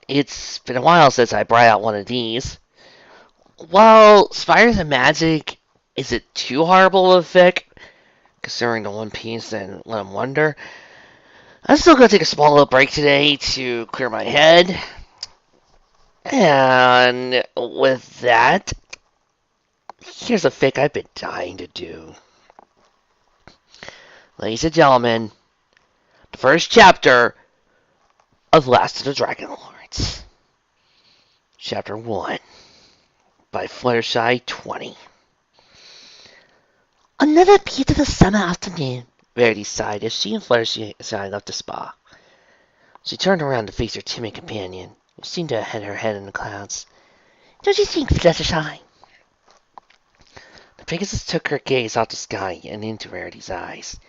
It's been a while since I brought out one of these. Well, spiders and magic, is it too horrible of a fic? Considering the One Piece and let him wonder. I'm still gonna take a small little break today to clear my head. And with that, here's a fic I've been dying to do. Ladies and gentlemen, the first chapter of Last of the Dragonlords. Chapter 1 by Fluttershy 20. Another beautiful summer afternoon, Rarity sighed as she and Fluttershy left the spa. She turned around to face her timid companion, who seemed to have her head in the clouds. Don't you think, Fluttershy? The Pegasus took her gaze off the sky and into Rarity's eyes.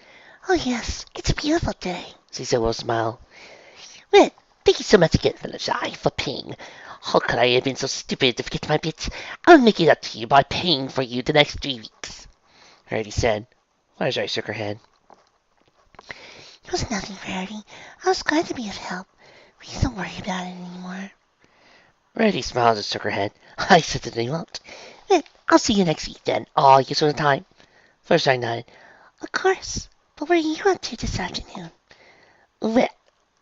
Oh yes, it's a beautiful day, she said with a smile. Well, thank you so much again, Fluttershy, for paying. How could I have been so stupid to forget my bits? I'll make it up to you by paying for you the next 3 weeks, Rarity said. Fluttershy shook her head. It was nothing, Rarity. I was glad to be of help. Please don't worry about it anymore. Rarity smiled and shook her head. I certainly won't. Well, I'll see you next week then. All you sort of time. Fluttershy nodded. Of course. But where are you up to this afternoon? Well,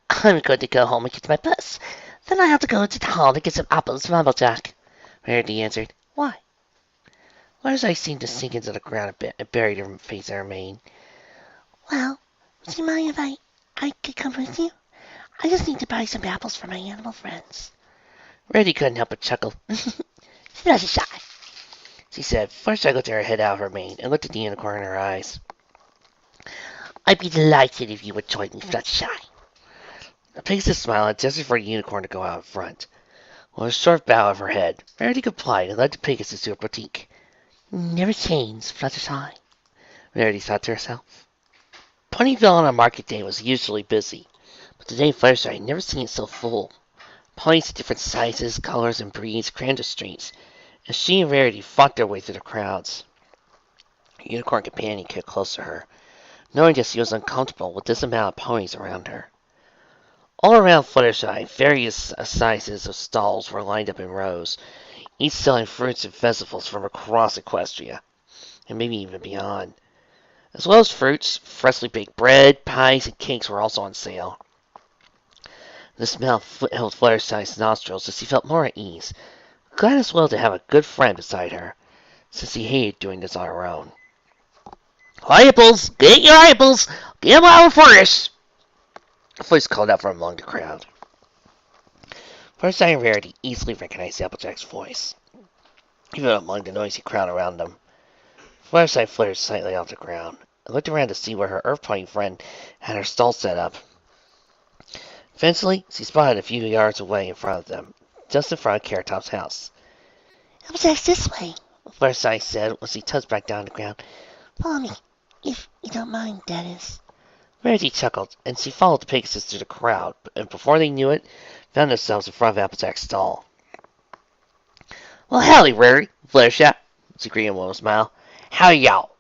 I'm going to go home and get my bus. Then I have to go to town to get some apples from Applejack. Rarity answered. Why? Fluttershy seemed to sink into the ground a bit and buried her face in her mane. Well, would you mind if I could come with you? I just need to buy some apples for my animal friends. Rarity couldn't help but chuckle. Fluttershy, she said. Fluttershy lifted her head out of her mane and looked at the unicorn in her eyes. I'd be delighted if you would join me, Fluttershy. The Pegasus smiled and gestured for the unicorn to go out in front. With a short bow of her head, Rarity complied and led the Pegasus to a boutique. Never change, Fluttershy, Rarity thought to herself. Ponyville on a market day was usually busy, but today Fluttershy had never seen it so full. Ponies of different sizes, colors, and breeds crammed the streets, and she and Rarity fought their way through the crowds. Her unicorn companion kept close to her, knowing that she was uncomfortable with this amount of ponies around her. All around Fluttershy, various sizes of stalls were lined up in rows, each selling fruits and vegetables from across Equestria, and maybe even beyond. As well as fruits, freshly baked bread, pies, and cakes were also on sale. The smell filled Fluttershy's nostrils as she felt more at ease, glad as well to have a good friend beside her, since she hated doing this on her own. Apples! Get your apples! Get them out first! A voice called out from among the crowd. Fluttershy and Rarity easily recognized Applejack's voice, even among the noisy crowd around them. Fluttershy fluttered slightly off the ground and looked around to see where her Earth Pony friend had her stall set up. Eventually, she spotted a few yards away in front of them, just in front of Carrot Top's house. Applejack's this way, Fluttershy said when she touched back down to the ground. Follow me, if you don't mind, that is. Rarity chuckled, and she followed the Pegasus through the crowd, and before they knew it, found themselves in front of Applejack's stall. Well, howdy, Rarity, Fluttershy, she greeted with a smile. How are y'all?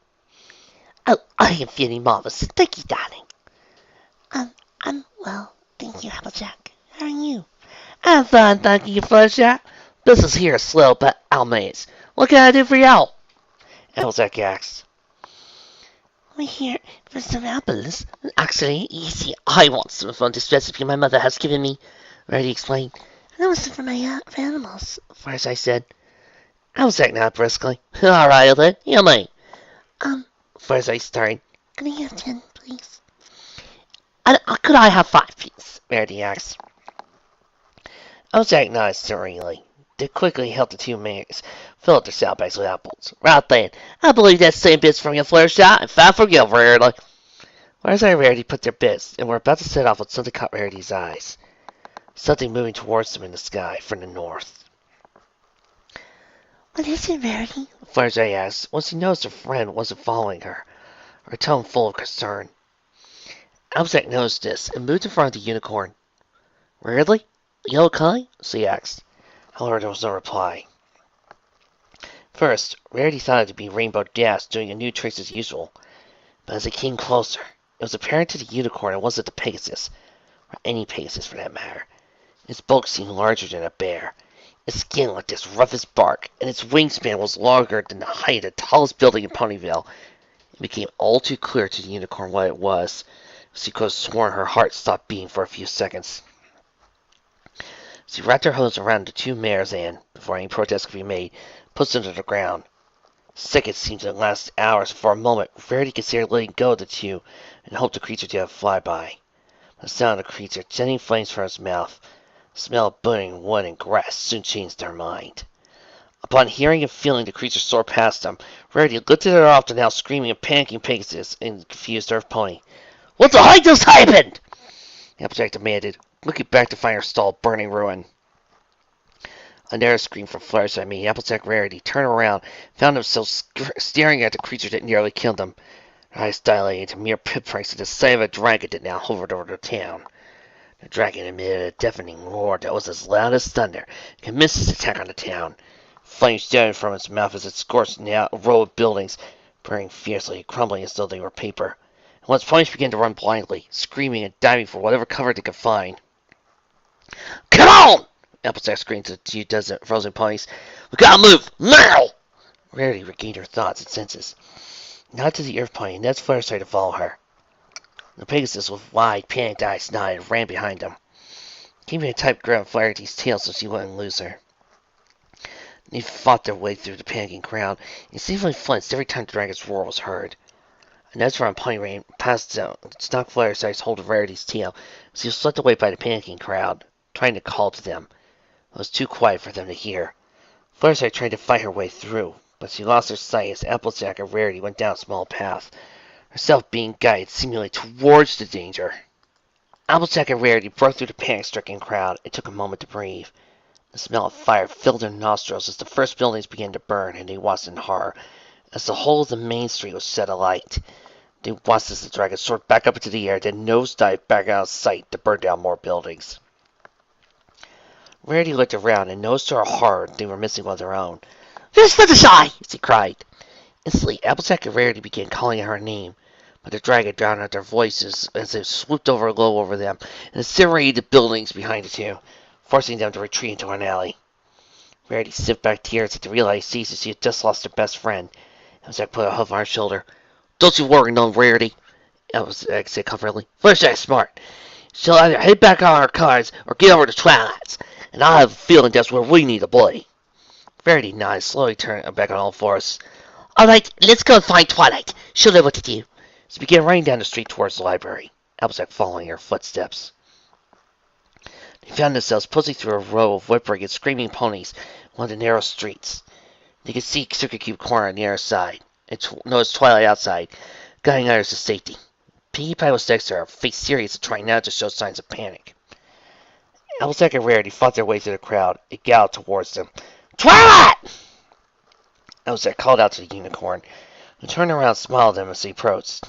Oh, I am feeling marvelous. Thank you, darling. I'm well, thank you, Applejack. How are you? I'm fine, thank you, Fluttershy. Business here is slow, but I'll manage. What can I do for y'all? Applejack asked. We're here for some apples. Actually, you see, I want some from this recipe my mother has given me, Rarity explained. And I want some for my animals, Fluttershy said. Applejack nodded briskly. All right, then. You may. Fluttershy started. Can I have 10, please? Could I have 5, please? Rarity asked. Applejack nodded serenely. They quickly helped the two men fill up their saddlebags with apples. Right then, I believe that's the same bits from your Fluttershy and 5 for you, Rarity. Fluttershy and Rarity put their bits and were about to set off when something caught Rarity's eyes. Something moving towards them in the sky from the north. What is it, Rarity? Fluttershy asked, once she noticed her friend wasn't following her, her tone full of concern. Applejack noticed this and moved in front of the unicorn. Really? You okay? She asked. However, there was no reply. First, Rarity thought it to be Rainbow Dash doing a new trick as usual, but as it came closer, it was apparent to the unicorn it wasn't the Pegasus, or any Pegasus for that matter. Its bulk seemed larger than a bear. Its skin looked as rough as bark, and its wingspan was longer than the height of the tallest building in Ponyville. It became all too clear to the unicorn what it was. She could have sworn her heart stopped beating for a few seconds. She wrapped her hose around the two mares and, before any protest could be made, pushed them to the ground. Seconds seemed to last hours. For a moment, Rarity considered letting go of the two and hoped the creature did a flyby. The sound of the creature jetting flames from its mouth, the smell of burning wood and grass soon changed her mind. Upon hearing and feeling the creature soar past them, Rarity lifted her off the now screaming and panicking Pegasus and confused Earth Pony. "What the heck just happened?" Applejack demanded, looking back to find her stall burning ruin. A narrow scream from Fluttershy made Applejack Rarity turn around, found themselves staring at the creature that nearly killed them. Her eyes dilated into mere pinpricks at the sight of a dragon that now hovered over the town. The dragon emitted a deafening roar that was as loud as thunder, and commenced its attack on the town. Flames jutted from its mouth as it scorched a row of buildings, burning fiercely, crumbling as though they were paper. And once ponies began to run blindly, screaming and diving for whatever cover they could find. "Come on!" Applejack screamed to the 2 dozen frozen ponies. "We gotta move! Now!" Rarity regained her thoughts and senses. Nodded to the Earth Pony, and nudged Fluttershy to follow her. The Pegasus, with wide, panicked eyes, nodded and ran behind them, keeping a tight grip on Fluttershy's tail so she wouldn't lose her. They fought their way through the panicking crowd, and seemingly flinched every time the dragon's roar was heard. A nudge from a pony ran past them, knocked Fluttershy's hold of Rarity's tail, as she was swept away by the panicking crowd, trying to call to them. It was too quiet for them to hear. Fluttershy tried to fight her way through, but she lost her sight as Applejack and Rarity went down a small path, herself being guided seemingly towards the danger. Applejack and Rarity broke through the panic-stricken crowd and took a moment to breathe. The smell of fire filled their nostrils as the first buildings began to burn, and they watched in horror as the whole of the main street was set alight. They watched as the dragon soared back up into the air, then nosedived back out of sight to burn down more buildings. Rarity looked around and noticed to her horror they were missing one of their own. "There's Fluttershy!" she cried. Instantly, Applejack and Rarity began calling out her name, but the dragon drowned out their voices as it swooped low over them and incinerated the buildings behind the two, forcing them to retreat into an alley. Rarity sipped back tears at the realization she had just lost her best friend. Applejack put a hoof on her shoulder. "Don't you worry, no, Rarity," Applejack said comfortably. "Fluttershy's smart. She'll either head back on her cards or get over to Twilight's, and I have a feeling that's where we need to be." Rarity nodded, slowly turning back on all fours. "All right, let's go and find Twilight. She'll know what to do." She began running down the street towards the library, Applejack following her footsteps. They found themselves pushing through a row of whimpering and screaming ponies one of the narrow streets. They could see Circuit Cube Corner on the other side, and noticed Twilight outside, guiding others to safety. Pinkie Pie was next to her, face serious and trying not to show signs of panic. Applejack and Rarity fought their way through the crowd and galloped towards them. "Twilight!" Applejack called out to the unicorn, who turned around and smiled at them as they approached.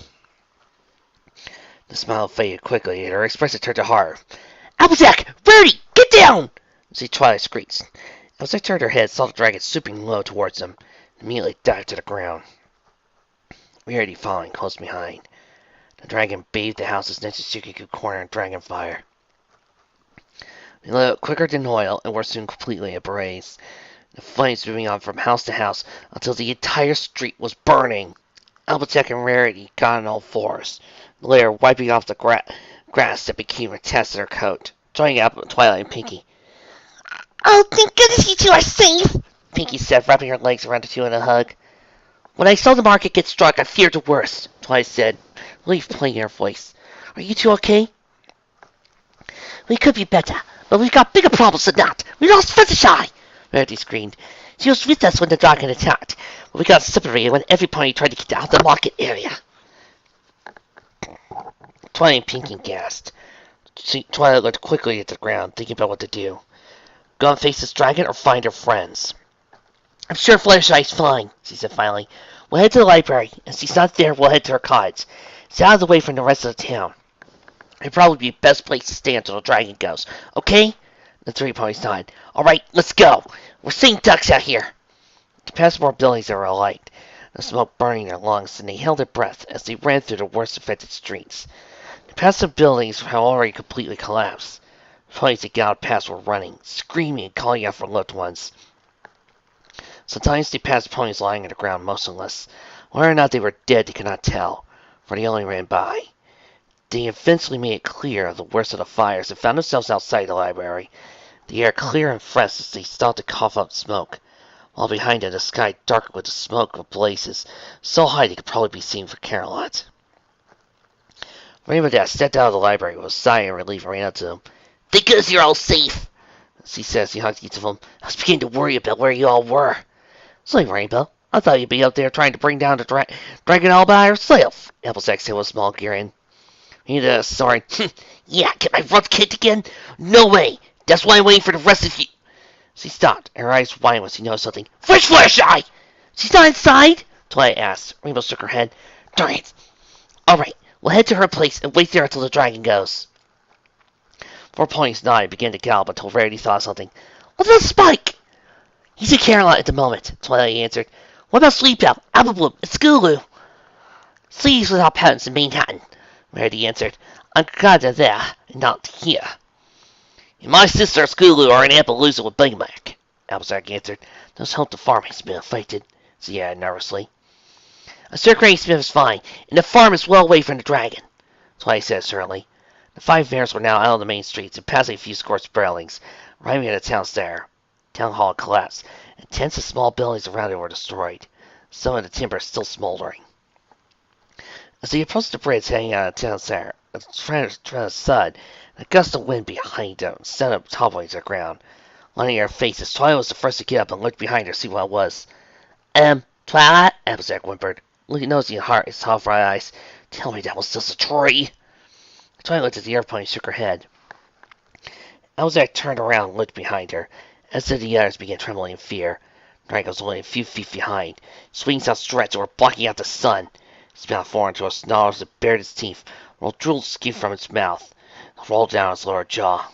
The smile faded quickly, and her expression turned to horror. "Applejack! Rarity! Get down!" See Twilight screeched. Applejack turned her head, saw the dragon swooping low towards them, and immediately dived to the ground. Rarity following close behind. The dragon bathed the houses next to Circuit Cube Corner in dragon fire. They lit up quicker than oil and were soon completely ablaze, the flames moving on from house to house until the entire street was burning. Applejack and Rarity got on all fours, the latter wiping off the grass that became attached to their coat, joining out Twilight and Pinkie. "Oh, thank goodness you two are safe," Pinkie said, wrapping her legs around the two in a hug. "When I saw the market get struck, I feared the worst," Twilight said, relief playing in her voice. "Are you two okay?" "We could be better, but we've got bigger problems than that. We lost Fluttershy!" Rarity screamed. "She was with us when the dragon attacked, but we got separated when every pony tried to get out of the market area." Twilight and Pinkie gasped. Twilight looked quickly at the ground, thinking about what to do. Go and face this dragon or find her friends. "I'm sure Fluttershy's fine," she said finally. "We'll head to the library. If she's not there, we'll head to her cottage. It's out of the way from the rest of the town. It'd probably be the best place to stay until the dragon goes. Okay?" The 3 ponies nodded. "All right, let's go. We're seeing ducks out here." They passed more buildings that were alight, the smoke burning their lungs, and they held their breath as they ran through the worst affected streets. They passed some buildings that had already completely collapsed. Ponies that galloped past were running, screaming and calling out for loved ones. Sometimes they passed ponies lying on the ground motionless. Whether or not they were dead they could not tell, for they only ran by. They eventually made it clear of the worst of the fires and found themselves outside the library, the air clear and fresh as they started to cough up smoke, while behind them the sky darkened with the smoke of blazes, so high they could probably be seen for Camelot. Rainbow Dash stepped out of the library with a sigh of relief and ran up to them. "Thank goodness you're all safe," she said as he hugged each of them. "I was beginning to worry about where you all were." "Sorry, Rainbow. I thought you'd be up there trying to bring down the dragon all by yourself," Applejack said with a small grin. Sorry. "Yeah, get my rough kicked again? No way! That's why I'm waiting for the rest of you." She stopped, and her eyes widened when she noticed something. "Where's Fluttershy?" "She's not inside?" Twilight asked. Rainbow shook her head. "Darn it. Alright, we'll head to her place and wait there until the dragon goes." Four ponies nodded and began to gallop until Rarity thought of something. "What about Spike?" "He's in Camelot at the moment," Twilight answered. "What about Sleepbell, Applebloom, and Scootaloo?" "Sleeves without patents in Manhattan," Rarity answered. "I'm glad they're there, and not here." "And my sister Scootaloo are in Appaloosa with Big Mac," Applejack answered. "Let's hope the farm hasn't been affected," she added nervously. "A Sir Granny Smith is fine, and the farm is well away from the dragon," Twilight said certainly. The five mares were now out on the main streets and passing a few scorched buildings, arriving at the town square. Town hall had collapsed, and tents of small buildings around it were destroyed. Some of the timber is still smoldering. As they approached the bridge heading out of town square, a thud, and a gust of wind behind them sent up toppling to the ground. Lining her faces, Twilight was the first to get up and look behind her to see what it was. Twilight," Applejack whimpered, nosing his half bright eyes. "Tell me that was just a tree." Twilight looked at the airplane and shook her head. Applejack turned around and looked behind her. As did the others, began trembling in fear. The dragon was only a few feet behind. His wings outstretched and were blocking out the sun. His mouth formed into a snarl as it bared its teeth, while drool escaped from its mouth and rolled down its lower jaw.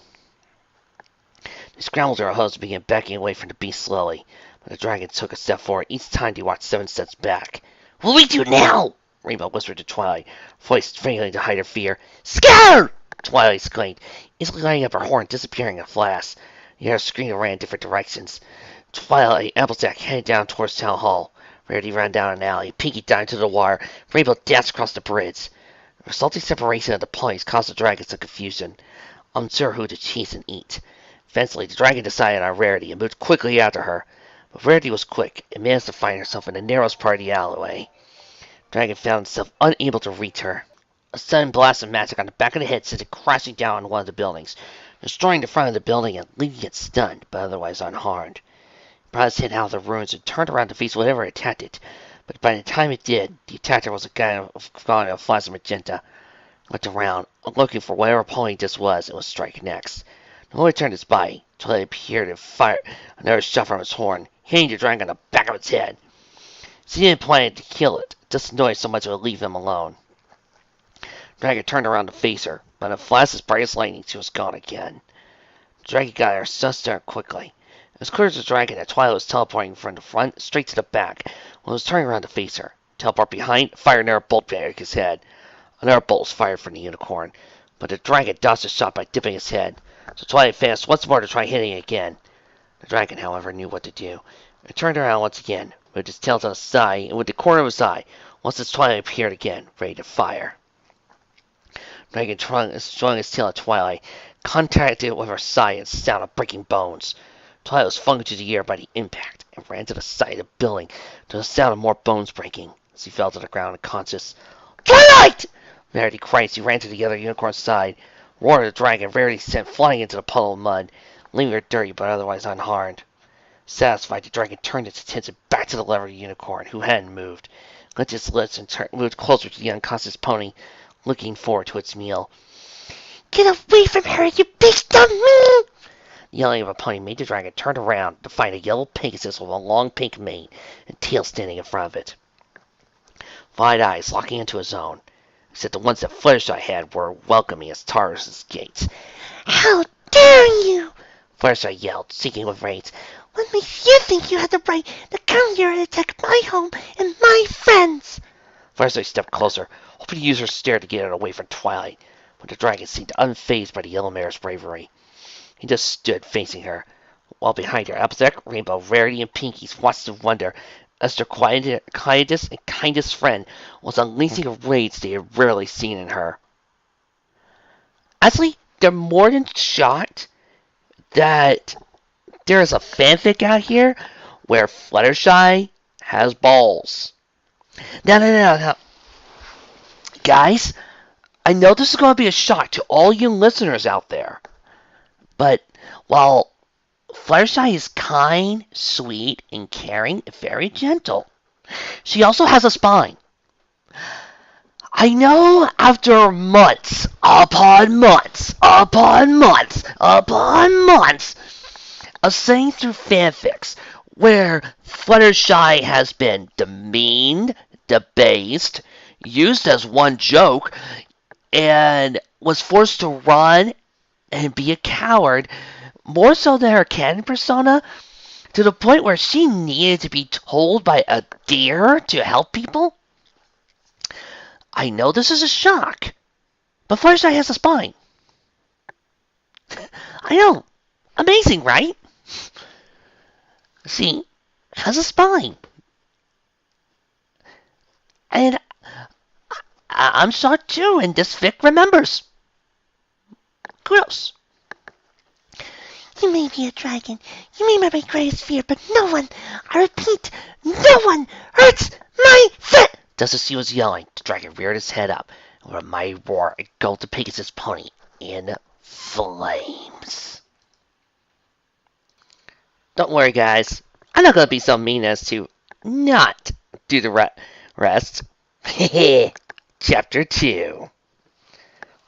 They scrambled their hooves and began backing away from the beast slowly, but the dragon took a step forward each time they walked 7 steps back. "What will we do now?" Rainbow whispered to Twilight, voice failing to hide her fear. "Scared!" Twilight exclaimed, instantly lighting up her horn and disappearing in a flash. The others screamed and ran in different directions. Twilight and Applejack headed down towards Town Hall. Rarity ran down an alley, Pinkie dived into the water, Rainbow danced across the bridge. The resulting separation of the ponies caused the dragon some confusion, unsure who to chase and eat. Eventually, the dragon decided on Rarity and moved quickly after her, but Rarity was quick and managed to find herself in the narrowest part of the alleyway. The dragon found himself unable to reach her. A sudden blast of magic on the back of the head sent it crashing down on one of the buildings, destroying the front of the building and leaving it stunned, but otherwise unharmed. It brought its head out of the ruins and turned around to face whatever attacked it, but by the time it did, the attacker was a guy of flash of magenta. It looked around, looking for whatever pony this was, and would strike next. The moment it turned its body, Twilight appeared and fired another shot from its horn, hitting the dragon on the back of its head. She didn't plan to kill it, just annoyed so much it would leave him alone. The dragon turned around to face her, but in a flash as bright as lightning, she was gone again. The dragon got her so quickly. It was clear to the dragon that Twilight was teleporting from the front straight to the back when it was turning around to face her. Teleport behind, fired another bolt back his head. Another bolt was fired from the unicorn, but the dragon dodged the shot by dipping his head, so Twilight advanced once more to try hitting it again. The dragon, however, knew what to do. It turned around once again, moved its tail to the side, and with the corner of his eye, once its Twilight appeared again, ready to fire. The dragon swung his tail at Twilight, contacted it with her side, and sound of breaking bones. Twilight was flung into the air by the impact, and ran to the side of the building to the sound of more bones breaking, as he fell to the ground unconscious. "Twilight!" Rarity cried as he ran to the other unicorn's side. Roared the dragon, Rarity sent flying into the puddle of mud, leaving her dirty but otherwise unharmed. Satisfied, the dragon turned its attention back to the leathery unicorn, who hadn't moved, licked its lips, and moved closer to the unconscious pony, looking forward to its meal. "Get away from her, you beast of me!" The yelling of a pony made the dragon turn around to find a yellow Pegasus with a long pink mane and tail standing in front of it. Wide eyes locking into his own, except the ones that Fluttershy had were welcoming as Taurus's gates. "How dare you!" Fluttershy yelled, seeking with rage. "What makes you think you have the right to come here and attack my home and my friends?" Fluttershy stepped closer, hoping to use her stare to get it away from Twilight, but the dragon seemed unfazed by the yellow mare's bravery. He just stood facing her, while behind her, Applejack, Rainbow, Rarity, and Pinkie watched in wonder as their quietest and kindest friend was unleashing a rage they had rarely seen in her. Actually, they're more than shocked that there is a fanfic out here where Fluttershy has balls. Now. Guys, I know this is going to be a shock to all you listeners out there, but while Fluttershy is kind, sweet, and caring, and very gentle, she also has a spine. I know after months upon months of sitting through fanfics where Fluttershy has been demeaned, debased, used as one joke, and was forced to run and be a coward, more so than her canon persona, to the point where she needed to be told by a deer to help people. I know this is a shock, but Fluttershy has a spine. I know. Amazing, right? See, has a spine. And I'm shocked too, and this fic remembers. Kudos. You may be a dragon, you may be my greatest fear, but no one, I repeat, no one hurts my foot! Just as she was yelling, the dragon reared his head up, and with a mighty roar, it engulfed the Pegasus pony in flames. Don't worry, guys. I'm not going to be so mean as to not do the rest. Chapter 2.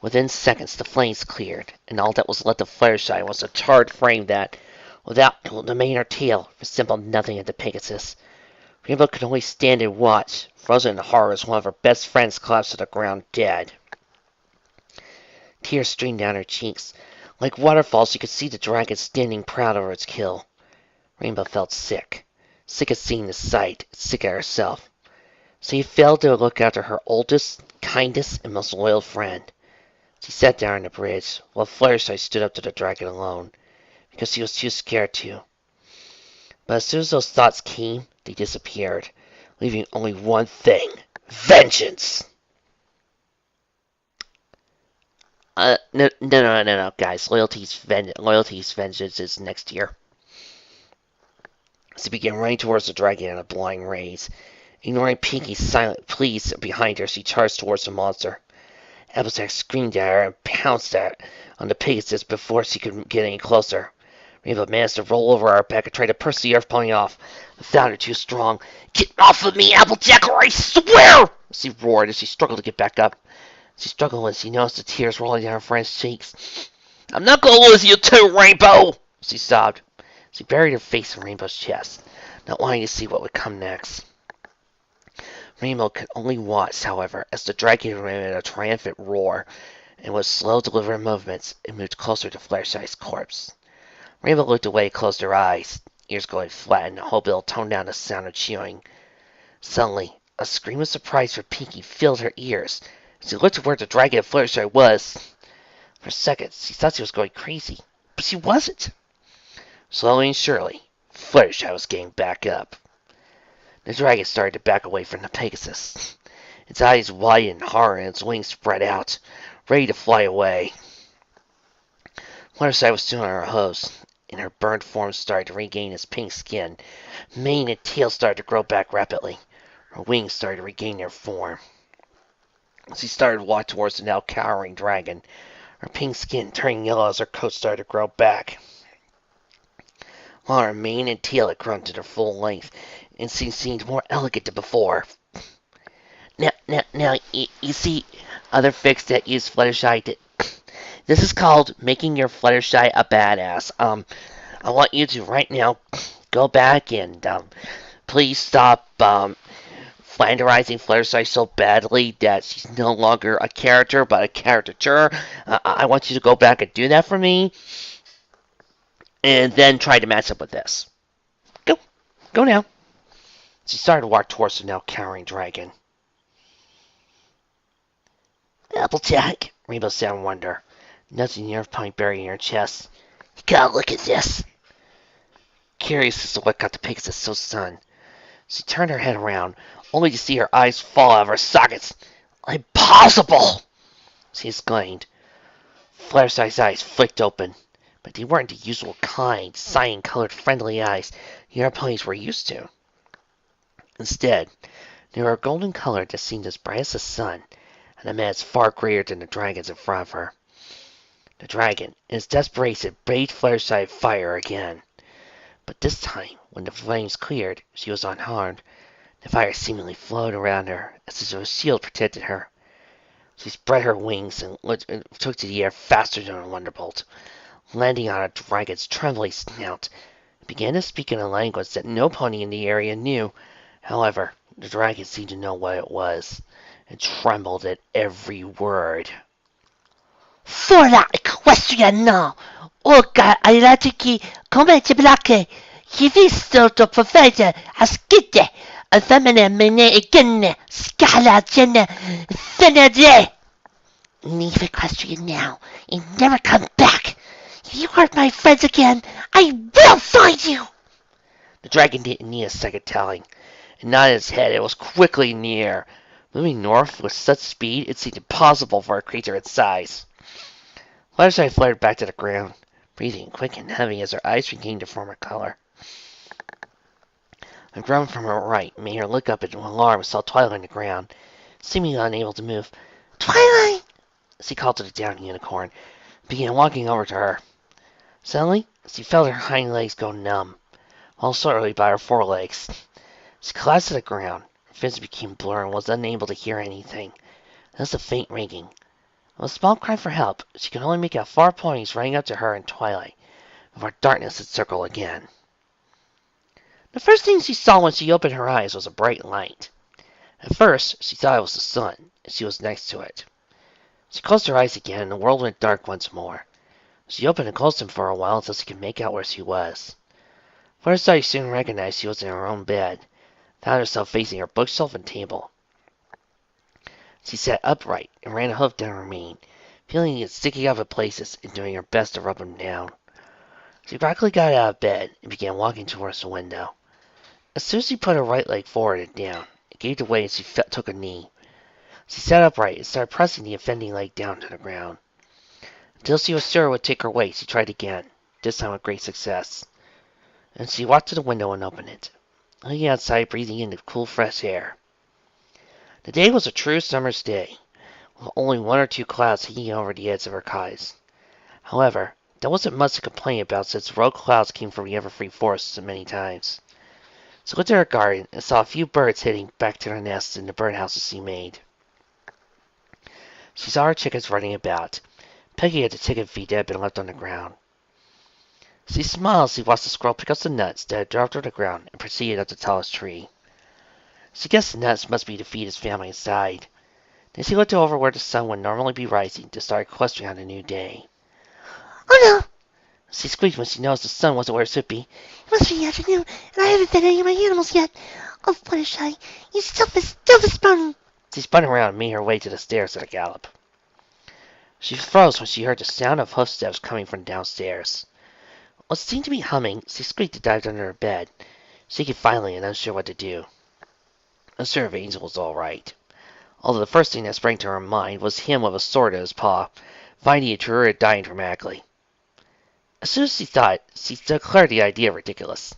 Within seconds, the flames cleared, and all that was left of Fluttershy was a charred frame that, without the mane or tail, resembled nothing of the Pegasus. Rainbow could only stand and watch, frozen in horror as one of her best friends collapsed to the ground dead. Tears streamed down her cheeks. Like waterfalls, she could see the dragon standing proud over its kill. Rainbow felt sick. Sick of seeing the sight, sick at herself. So she failed to look after her oldest, kindest, and most loyal friend. She sat down on the bridge, while Fluttershy stood up to the dragon alone, because she was too scared to. But as soon as those thoughts came, they disappeared, leaving only one thing: vengeance! No, guys. Loyalty's vengeance is next year. She began running towards the dragon in a blind rage. Ignoring Pinkie's silent pleas behind her, she charged towards the monster. Applejack screamed at her and pounced on the Pegasus before she could get any closer. Rainbow managed to roll over her back and try to push the earth pony off, but found her too strong. "Get off of me, Applejack, or I swear!" she roared as she struggled to get back up. She struggled when she noticed the tears rolling down her friend's cheeks. "I'm not going to lose you too, Rainbow!" she sobbed. She buried her face in Rainbow's chest, not wanting to see what would come next. Rainbow could only watch, however, as the dragon emitted a triumphant roar, and with slow, deliberate movements, it moved closer to Fluttershy's corpse. Rainbow looked away, closed her eyes, ears going flat, and Hopeville toned down the sound of chewing. Suddenly, a scream of surprise for Pinkie filled her ears. She looked to where the dragon of Fluttershy was. For a second, she thought she was going crazy, but she wasn't. Slowly and surely, Fluttershy was getting back up. The dragon started to back away from the Pegasus. Its eyes widened in horror and its wings spread out, ready to fly away. Fluttershy was still on her hose, and her burned form started to regain its pink skin. Mane and tail started to grow back rapidly. Her wings started to regain their form. She started to walk towards the now cowering dragon, her pink skin turning yellow as her coat started to grow back. While her mane and tail had grown to their full length, and she seemed more elegant than before. Now, you see other fics that use Fluttershy. This is called making your Fluttershy a badass. I want you to right now go back and please stop flanderizing Fluttershy so badly that she's no longer a character but a caricature. I want you to go back and do that for me, and then try to match up with this. Go now. She started to walk towards the now cowering dragon. "Applejack," Rainbow said in wonder, nudging the earth pony buried in her chest. Gotta look at this. Curious as to what got the Pegasus so stunned, she turned her head around, only to see her eyes fall out of her sockets. Impossible! She exclaimed. Fluttershy's eyes flicked open, but they weren't the usual kind, cyan-colored friendly eyes the other ponies were used to. Instead, they were a golden color that seemed as bright as the sun, and a mass far greater than the dragons in front of her. The dragon, in its desperation, bathed Fluttershy with fire again. But this time, when the flames cleared, she was unharmed. The fire seemingly flowed around her, as if a shield protected her. She spread her wings and took to the air faster than a wonderbolt, landing on a dragon's trembling snout, and began to speak in a language that no pony in the area knew. However, the dragon seemed to know what it was, and trembled at every word. Fora equestriano, orca aiatici come te blacche, chi visto to profeta ascite, a femine mene egenne, scala gene, fenede. Leave equestrian now, and never come back. If you hurt my friends again, I will find you. The dragon didn't need a second telling, and nodded its head. It was quickly near, moving north with such speed it seemed impossible for a creature its size. Fluttershy fluttered back to the ground, breathing quick and heavy as her eyes regained their former color. A groan from her right made her look up in alarm and saw Twilight on the ground, seemingly unable to move. Twilight! She called to the down unicorn, and began walking over to her. Suddenly, she felt her hind legs go numb, held shortly by her forelegs. She collapsed to the ground. Her vision became blurred and was unable to hear anything. There was a faint ringing. With a small cry for help, she could only make out 4 ponies running up to her in Twilight, before darkness had circled again. The first thing she saw when she opened her eyes was a bright light. At first, she thought it was the sun, and she was next to it. She closed her eyes again, and the world went dark once more. She opened and closed them for a while until she could make out where she was. Fluttershy soon recognized she was in her own bed, found herself facing her bookshelf and table. She sat upright and ran a hoof down her mane, feeling it sticking out of places and doing her best to rub them down. She practically got out of bed and began walking towards the window. As soon as she put her right leg forward and down, it gave way and she took a knee. She sat upright and started pressing the offending leg down to the ground. Until she was sure it would take her weight, she tried again, this time with great success. And she walked to the window and opened it, looking outside, breathing in the cool, fresh air. The day was a true summer's day, with only 1 or 2 clouds hanging over the edge of her eyes. However, there wasn't much to complain about since rogue clouds came from the everfree forest so many times. She looked at her garden and saw a few birds heading back to their nests in the birdhouses she made. She saw her chickens running about, pecking at the chicken feed that had been left on the ground. She smiled as she watched the squirrel pick up some nuts that had dropped on the ground and proceeded up the tallest tree. She guessed the nuts must be to feed his family inside. Then she looked over where the sun would normally be rising to start questioning on a new day. Oh no! She squeaked when she noticed the sun wasn't where it should be. It must be the afternoon, and I haven't fed any of my animals yet. Oh, Fluttershy, you still responding. She spun around and made her way to the stairs at a gallop. She froze when she heard the sound of footsteps coming from downstairs. What seemed to be humming, she squeaked and dived under her bed, shaking violently and unsure what to do. Unsure if Angel was all right, although the first thing that sprang to her mind was him with a sword in his paw, finding the intruder and dying dramatically. As soon as she thought, she declared the idea ridiculous.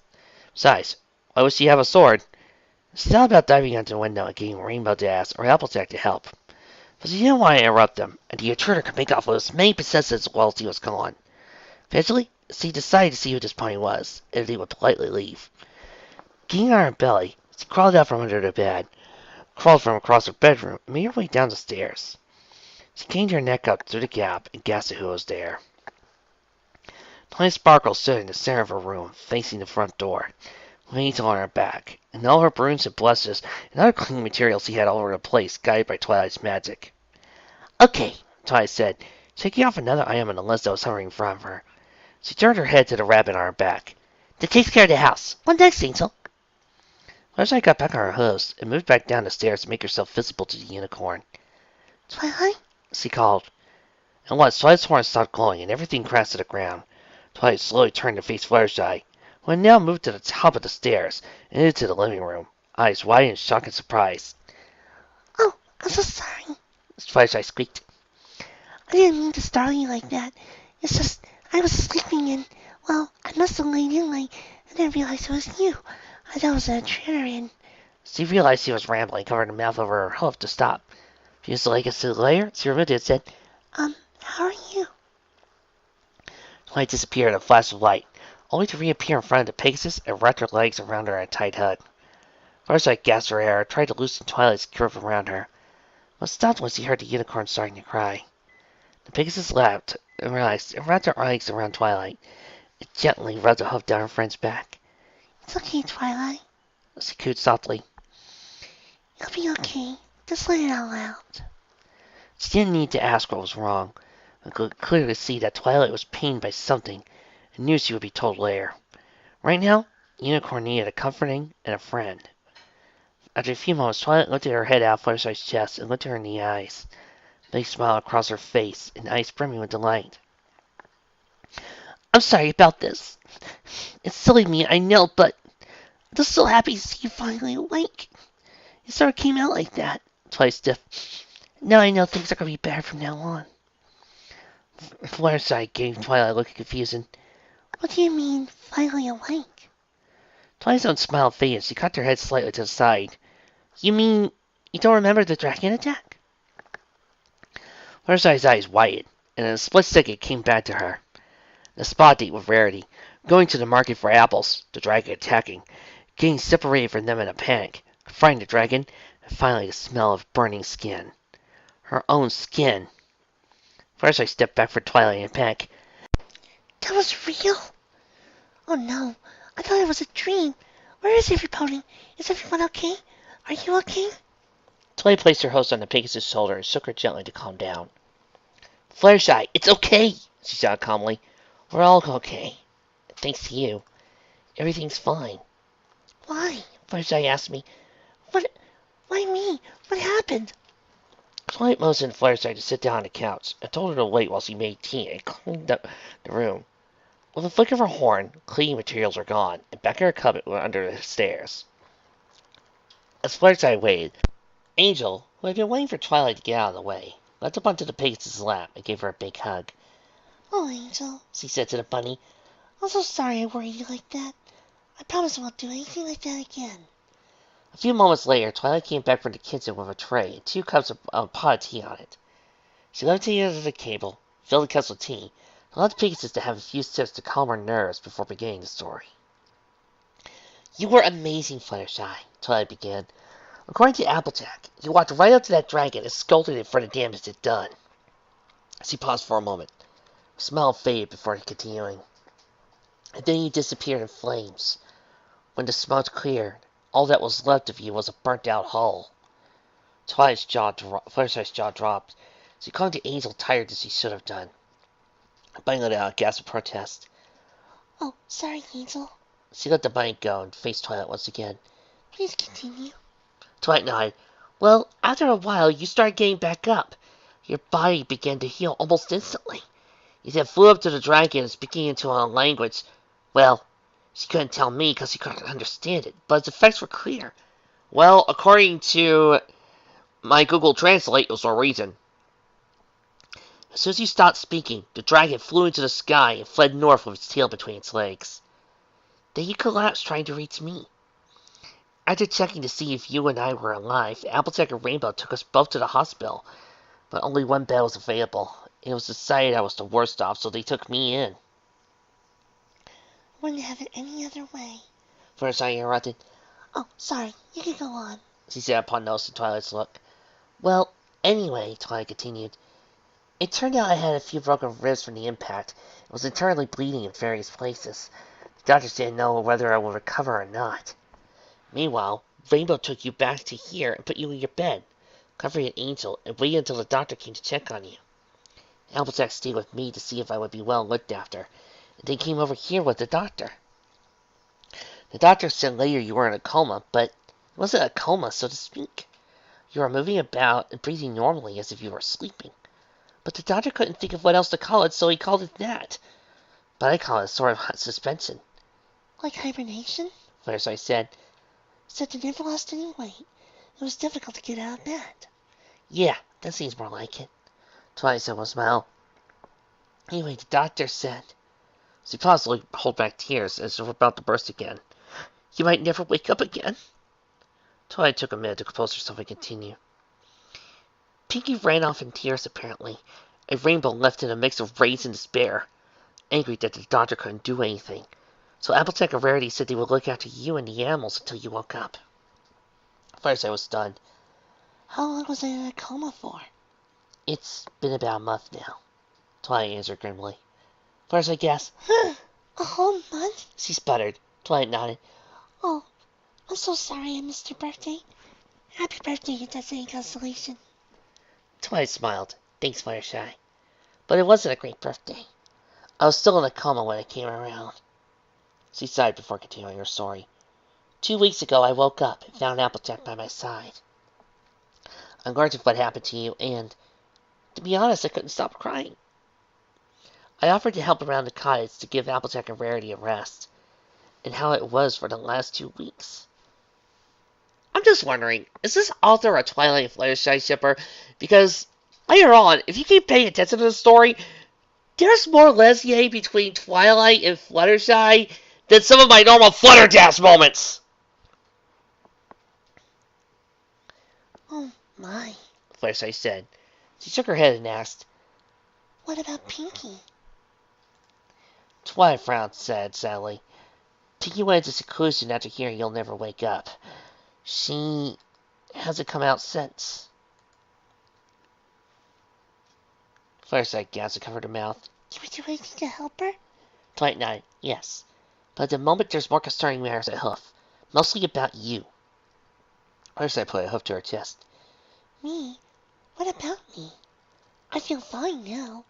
Besides, why would she have a sword? She thought about diving onto the window and getting Rainbow Dash or Applejack to help, but she didn't want to interrupt them, and the intruder could make off with as many possessions while he was gone. Eventually, she decided to see who this pony was, and if he would politely leave. Getting on her belly, she crawled out from under the bed, crawled from across her bedroom, and made her way down the stairs. She came her neck up through the gap and gasped at who was there. Tiny Sparkle stood in the center of her room, facing the front door, with Angel on her back, and all her brooms and blushes and other cleaning materials she had all over the place, guided by Twilight's magic. "Okay," Twilight said, shaking off another item on the list that was hovering in front of her. She turned her head to the rabbit on her back. "That takes care of the house. What next, Angel?" Fluttershy got back on her hooves and moved back down the stairs to make herself visible to the unicorn. Twilight? She called. And once Twilight's horn stopped glowing and everything crashed to the ground. Twilight slowly turned to face Fluttershy, who had now moved to the top of the stairs and into the living room, eyes wide in shock and surprise. Oh, I'm so sorry. Fluttershy squeaked. I didn't mean to startle you like that. It's just, I was sleeping and, well, I must have laid in late and didn't realize it was you. I thought it was an intruder and... She realized she was rambling, covered her mouth over her hoof to stop. She used the legacy layer. She removed it and said, How are you? Twilight disappeared in a flash of light, only to reappear in front of the Pegasus and wrap her legs around her in a tight hug. Fluttershy gasped for air, tried to loosen Twilight's grip around her, but stopped when she heard the unicorn starting to cry. The Pegasus laughed and relaxed and wrapped her legs around Twilight and gently rubbed a hoof down her friend's back. It's okay, Twilight. She cooed softly. You'll be okay. Just let it all out. She didn't need to ask what was wrong, but could clearly see that Twilight was pained by something and knew she would be told later. Right now, Unicorn needed a comforting and a friend. After a few moments, Twilight lifted her head out of Fluttershy's chest and looked her in the eyes. A big smile across her face, and eyes brimming with delight. I'm sorry about this. It's silly of me, I know, but I'm just so happy to see you finally awake. It sort of came out like that. Twilight stiff. Now I know things are going to be better from now on. Fluttershy gave Twilight a look of confusion. What do you mean, finally awake? Twilight's own smile faded. She cocked her head slightly to the side. You mean you don't remember the dragon attack? Fluttershy's eyes widened, and in a split second came back to her. The spa date with Rarity, going to the market for apples, the dragon attacking, getting separated from them in a panic, fighting the dragon, and finally the smell of burning skin. Her own skin. Fluttershy stepped back for Twilight in panic. That was real? Oh no, I thought it was a dream. Where is everybody? Is everyone okay? Are you okay? Twilight placed her host on the Pegasus' shoulder and shook her gently to calm down. Fluttershy, it's okay, she said calmly. We're all okay. Thanks to you. Everything's fine. Why? Fluttershy asked me. Why me? What happened? Twilight motioned Fluttershy to sit down on the couch and told her to wait while she made tea and cleaned up the room. With a flick of her horn, cleaning materials were gone, and back in her cupboard went under the stairs. As Fluttershy waited, Angel, who had been waiting for Twilight to get out of the way, leapt up onto the Pegasus' lap and gave her a big hug. Oh, Angel, She said to the bunny. I'm so sorry I worried you like that. I promise I won't do anything like that again. A few moments later, Twilight came back from the kitchen with a tray and 2 cups of a pot of tea on it. She levitated under the table, filled the cups with tea, and allowed the Pegasus to have a few sips to calm her nerves before beginning the story. You were amazing, Fluttershy, Twilight began. According to Applejack, you walked right up to that dragon and scolded it for the damage it done. She paused for a moment. Her smile faded before continuing. And then you disappeared in flames. When the smoke cleared, all that was left of you was a burnt-out hull. Fluttershy's jaw dropped. She clung to Angel tired as she should have done. Bunny let out a gasp of protest. Oh, sorry, Angel. She let the bunny go and faced Twilight once again. Please continue. Twilight nodded. Well, after a while, you started getting back up. Your body began to heal almost instantly. You then flew up to the dragon and speaking into a language. Well, she couldn't tell me because she couldn't understand it, but its effects were clear. Well, according to my Google Translate, it was a reason. As soon as you stopped speaking, the dragon flew into the sky and fled north with its tail between its legs. Then you collapsed trying to reach me. After checking to see if you and I were alive, Applejack and Rainbow took us both to the hospital, but only one bed was available. It was decided I was the worst off, so they took me in. Wouldn't have it any other way. First I interrupted. Oh, sorry. You can go on. She said upon noticing Twilight's look. Well, anyway, Twilight continued, it turned out I had a few broken ribs from the impact and was internally bleeding in various places. The doctors didn't know whether I would recover or not. Meanwhile, Rainbow took you back to here and put you in your bed, covering an Angel, and waited until the doctor came to check on you. Applejack stayed with me to see if I would be well looked after, and then came over here with the doctor. The doctor said later you were in a coma, but it wasn't a coma, so to speak. You were moving about and breathing normally as if you were sleeping. But the doctor couldn't think of what else to call it, so he called it that. but I call it a sort of hot suspension. Like hibernation? Fluttershy said. Except it never lost any weight. It was difficult to get out of bed. Yeah, that seems more like it. Twilight said with a smile. Anyway, the doctor said. She paused to hold back tears as if about to burst again. You might never wake up again. Twilight took a minute to compose herself and continue. Pinkie ran off in tears, apparently. A rainbow left in a mix of rage and despair, angry that the doctor couldn't do anything. So Applejack and Rarity said they would look after you and the animals until you woke up. Fluttershy was stunned. How long was I in a coma for? It's been about a month now, Twilight answered grimly. Fluttershy gasped. A whole month? She sputtered. Twilight nodded. Oh, I'm so sorry I missed your birthday. Happy birthday, your destiny constellation. Twilight smiled. Thanks, Fluttershy. But it wasn't a great birthday. I was still in a coma when it came around. She sighed before continuing her story. 2 weeks ago, I woke up and found Applejack by my side. I'm learned of what happened to you, and, to be honest, I couldn't stop crying. I offered to help around the cottage to give Applejack and Rarity a rest, and how it was for the last 2 weeks. I'm just wondering, is this author a Twilight and Fluttershy shipper? Because, later on, if you keep paying attention to the story, there's more lesbian between Twilight and Fluttershy than some of my normal Flutterdash moments. Oh, my, Fluttershy said. She shook her head and asked, what about Pinkie? Twilight frowned sadly. Pinkie went into seclusion after hearing you'll never wake up. She hasn't come out since. Fluttershy gasped and covered her mouth. You would do anything to help her? Twilight nodded. Yes. But at the moment there's more concerning matters at hoof. Mostly about you. Fluttershy put a hoof to her chest. Me? What about me? I feel fine now.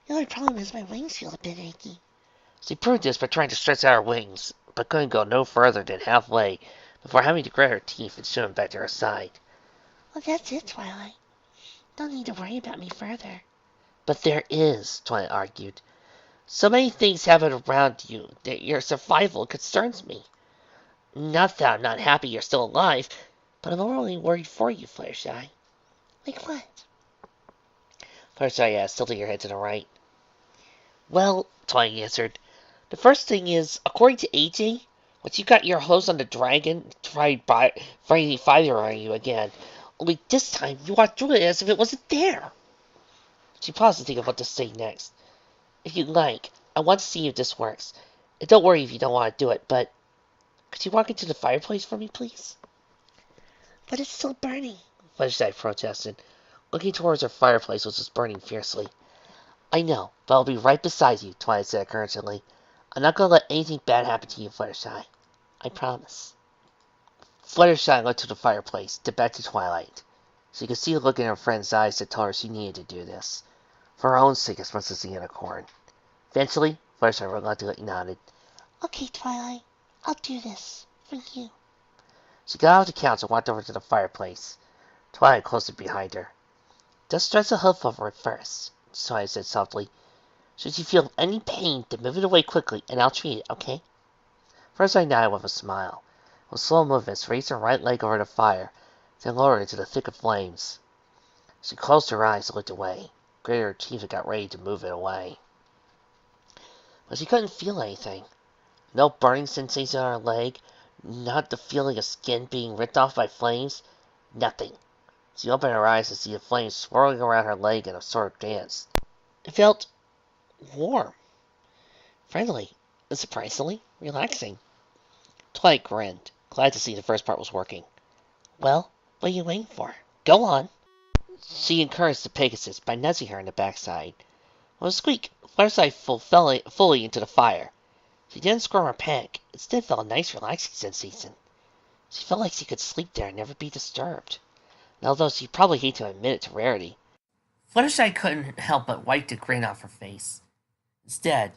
The only problem is my wings feel a bit achy. She proved this by trying to stretch out her wings, but couldn't go no further than halfway before having to grit her teeth and shove them back to her side. Well, that's it, Twilight. Don't need to worry about me further. But there is, Twilight argued. So many things happen around you that your survival concerns me. Not that I'm not happy you're still alive, but I'm only worried for you, Fluttershy. Like what? Fluttershy asked, tilting her head to the right. Well, Twilight answered, the first thing is, according to AJ, once you got your hose on the dragon, tried fighting fire on you again. Only this time, you walked through it as if it wasn't there. She paused to think of what to say next. If you'd like, I want to see if this works. And don't worry if you don't want to do it, but could you walk into the fireplace for me, please? But it's still burning. Fluttershy protested, looking towards her fireplace, which was burning fiercely. I know, but I'll be right beside you, Twilight said encouragingly. I'm not going to let anything bad happen to you, Fluttershy. I promise. Fluttershy looked to the fireplace, then back to Twilight. She could see the look in her friend's eyes that told her she needed to do this. For her own sake as much as the unicorn. Eventually, Fluttershy reluctantly nodded. Okay, Twilight. I'll do this. For you. She got off the couch and walked over to the fireplace. Twilight closed it behind her. Just stretch the hoof over it first, Twilight said softly. Should you feel any pain, then move it away quickly, and I'll treat it, okay? Fluttershy nodded with a smile. With slow movements, raised her right leg over the fire, then lowered it to the thick of flames. She closed her eyes and looked away, gritted her teeth and got ready to move it away. But she couldn't feel anything. No burning sensation on her leg, not the feeling of skin being ripped off by flames, nothing. She opened her eyes to see the flames swirling around her leg in a sort of dance. It felt warm, friendly, and surprisingly relaxing. Twilight grinned, glad to see the first part was working. Well, what are you waiting for? Go on. She encouraged the Pegasus by nudging her in the backside. With a squeak, Fluttershy fell fully into the fire. She didn't squirm or panic. Instead felt a nice relaxing sensation. She felt like she could sleep there and never be disturbed. And although she'd probably hate to admit it to Rarity, Fluttershy couldn't help but wipe the grin off her face. Instead,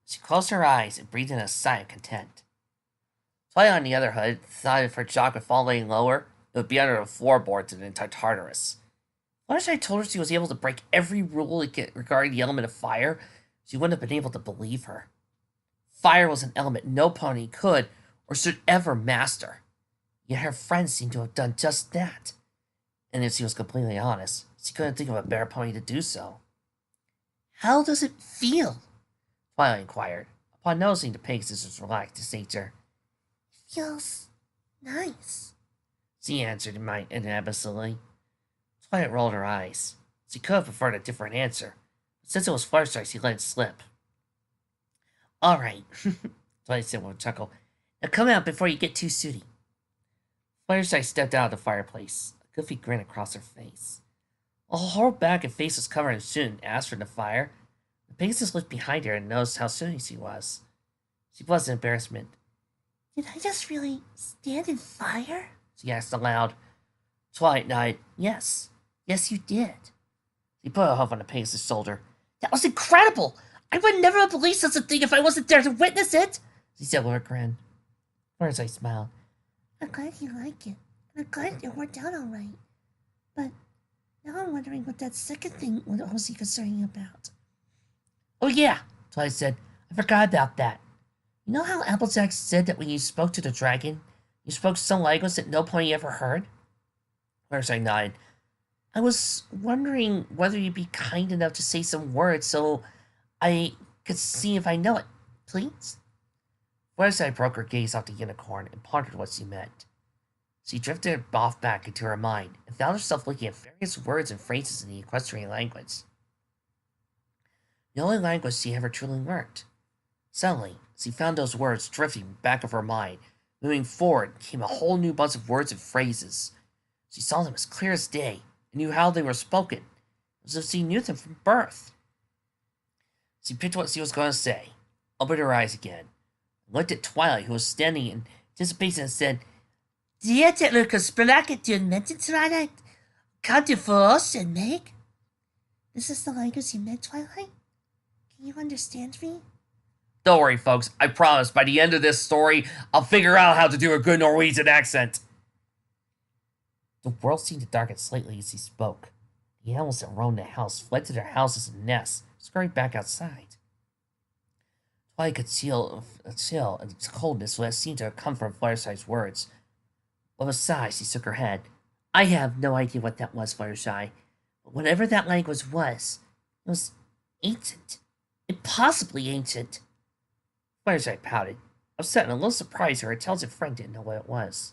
she closed her eyes and breathed in a sigh of content. Twilight, on the other hand, thought if her jock would fall any lower, it would be under the floorboards in Tartarus. Fluttershy told her she was able to break every rule regarding the element of fire. She wouldn't have been able to believe her. Fire was an element no pony could or should ever master. Yet her friends seemed to have done just that. And if she was completely honest, she couldn't think of a better pony to do so. How does it feel? Twilight inquired, upon noticing the Pegasus's relaxed nature. It feels nice, she answered inevitably. Twilight rolled her eyes. She could have preferred a different answer, but since it was Fluttershy, she let it slip. All right, Twilight said with a chuckle. Now come out before you get too sooty. Fluttershy stepped out of the fireplace, a goofy grin across her face. While her whole back and face was covered in soot and ash from the fire, the Pegasus looked behind her and noticed how sooty she was. She blushed in embarrassment. Did I just really stand in fire? She asked aloud. Twilight nodded. Yes. Yes, you did. She put her hoof on the Pegasus' shoulder. That was incredible! I would never have believed such a thing if I wasn't there to witness it, she said with a grin. Fluttershy smiled. I'm glad you like it, and I'm glad it worked out all right. But now I'm wondering what that second thing was he concerned you about. Oh yeah, Twilight said. I forgot about that. You know how Applejack said that when you spoke to the dragon, you spoke some language that no pony ever heard? Fluttershy nodded. I was wondering whether you'd be kind enough to say some words so I could see if I know it, please? Fluttershy broke her gaze off the unicorn and pondered what she meant. She drifted off back into her mind and found herself looking at various words and phrases in the equestrian language. The only language she ever truly learned. Suddenly, she found those words drifting back of her mind. Moving forward came a whole new bunch of words and phrases. She saw them as clear as day and knew how they were spoken, as if she knew them from birth. She picked what she was going to say, opened her eyes again, and looked at Twilight, who was standing in anticipation, and said, Diete Lucas Spelaket du Mented Twilight? Kan du for us and make? This is the language you meant, Twilight? Can you understand me? Don't worry, folks. I promise by the end of this story, I'll figure out how to do a good Norwegian accent. The world seemed to darken slightly as he spoke. The animals that roamed the house fled to their houses and nests, scurried back outside. Twilight could feel a chill and coldness that seemed to have come from Fluttershy's words. With a sigh, she shook her head. I have no idea what that was, Fluttershy, but whatever that language was, it was ancient. Impossibly ancient. Fluttershy pouted, upset and a little surprised her intelligent friend didn't know what it was.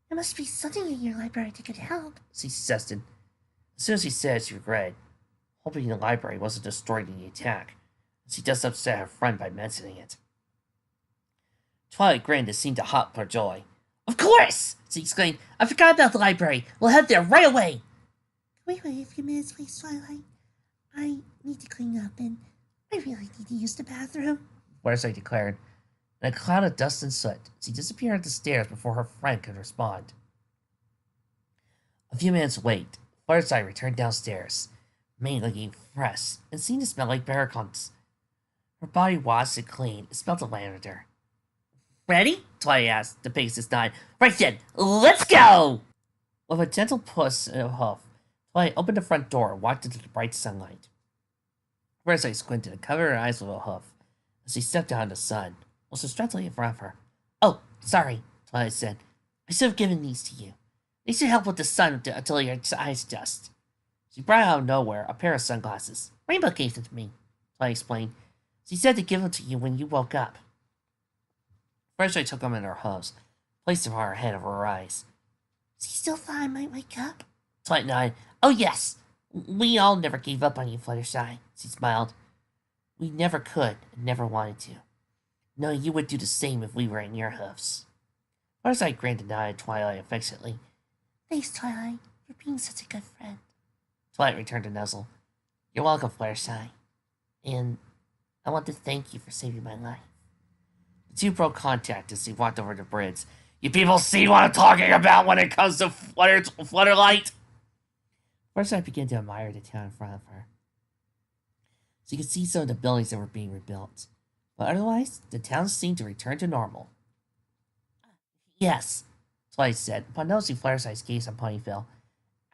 There must be something in your library that could help, she suggested. As soon as she said it, she regretted, hoping the library wasn't destroyed in the attack. She just upset her friend by mentioning it. Twilight grinned and seemed to hop for joy. Of course! She exclaimed. I forgot about the library. We'll head there right away. Can we wait a few minutes, please, Twilight? I need to clean up, and I really need to use the bathroom, Fluttershy declared. In a cloud of dust and soot, she disappeared up the stairs before her friend could respond. A few minutes later, Fluttershy returned downstairs, mane looking fresh, and seemed to smell like berries. Her body washed and clean, it smelled of lavender. Ready? Twilight asked. The Pegasus nodded. Right then, let's go! With a gentle push and a hoof, Twilight opened the front door and walked into the bright sunlight. Fluttershy squinted and covered her eyes with a hoof as she stepped out in the sun, which was directly in front of her. Oh, sorry, Twilight said. I should have given these to you. They should help with the sun until your eyes adjust. She brought out of nowhere a pair of sunglasses. Rainbow gave them to me, Twilight explained. She said to give them to you when you woke up. Fluttershy took them in her hooves, placed them on her head over her eyes. She still thought I might wake up? Twilight nodded. Oh, yes. We all never gave up on you, Fluttershy, she smiled. We never could and never wanted to. No, you would do the same if we were in your hoofs. Fluttershy grinned and nodded Twilight affectionately. Thanks, Twilight, for being such a good friend. Twilight returned to nuzzle. You're welcome, Fluttershy. And I want to thank you for saving my life. The two broke contact as they walked over the bridge. You people see what I'm talking about when it comes to Flutterlight? Fluttershy began to admire the town in front of her. She could see some of the buildings that were being rebuilt, but otherwise, the town seemed to return to normal. Yes, Twilight said, upon noticing Fluttershy's gaze on Ponyville.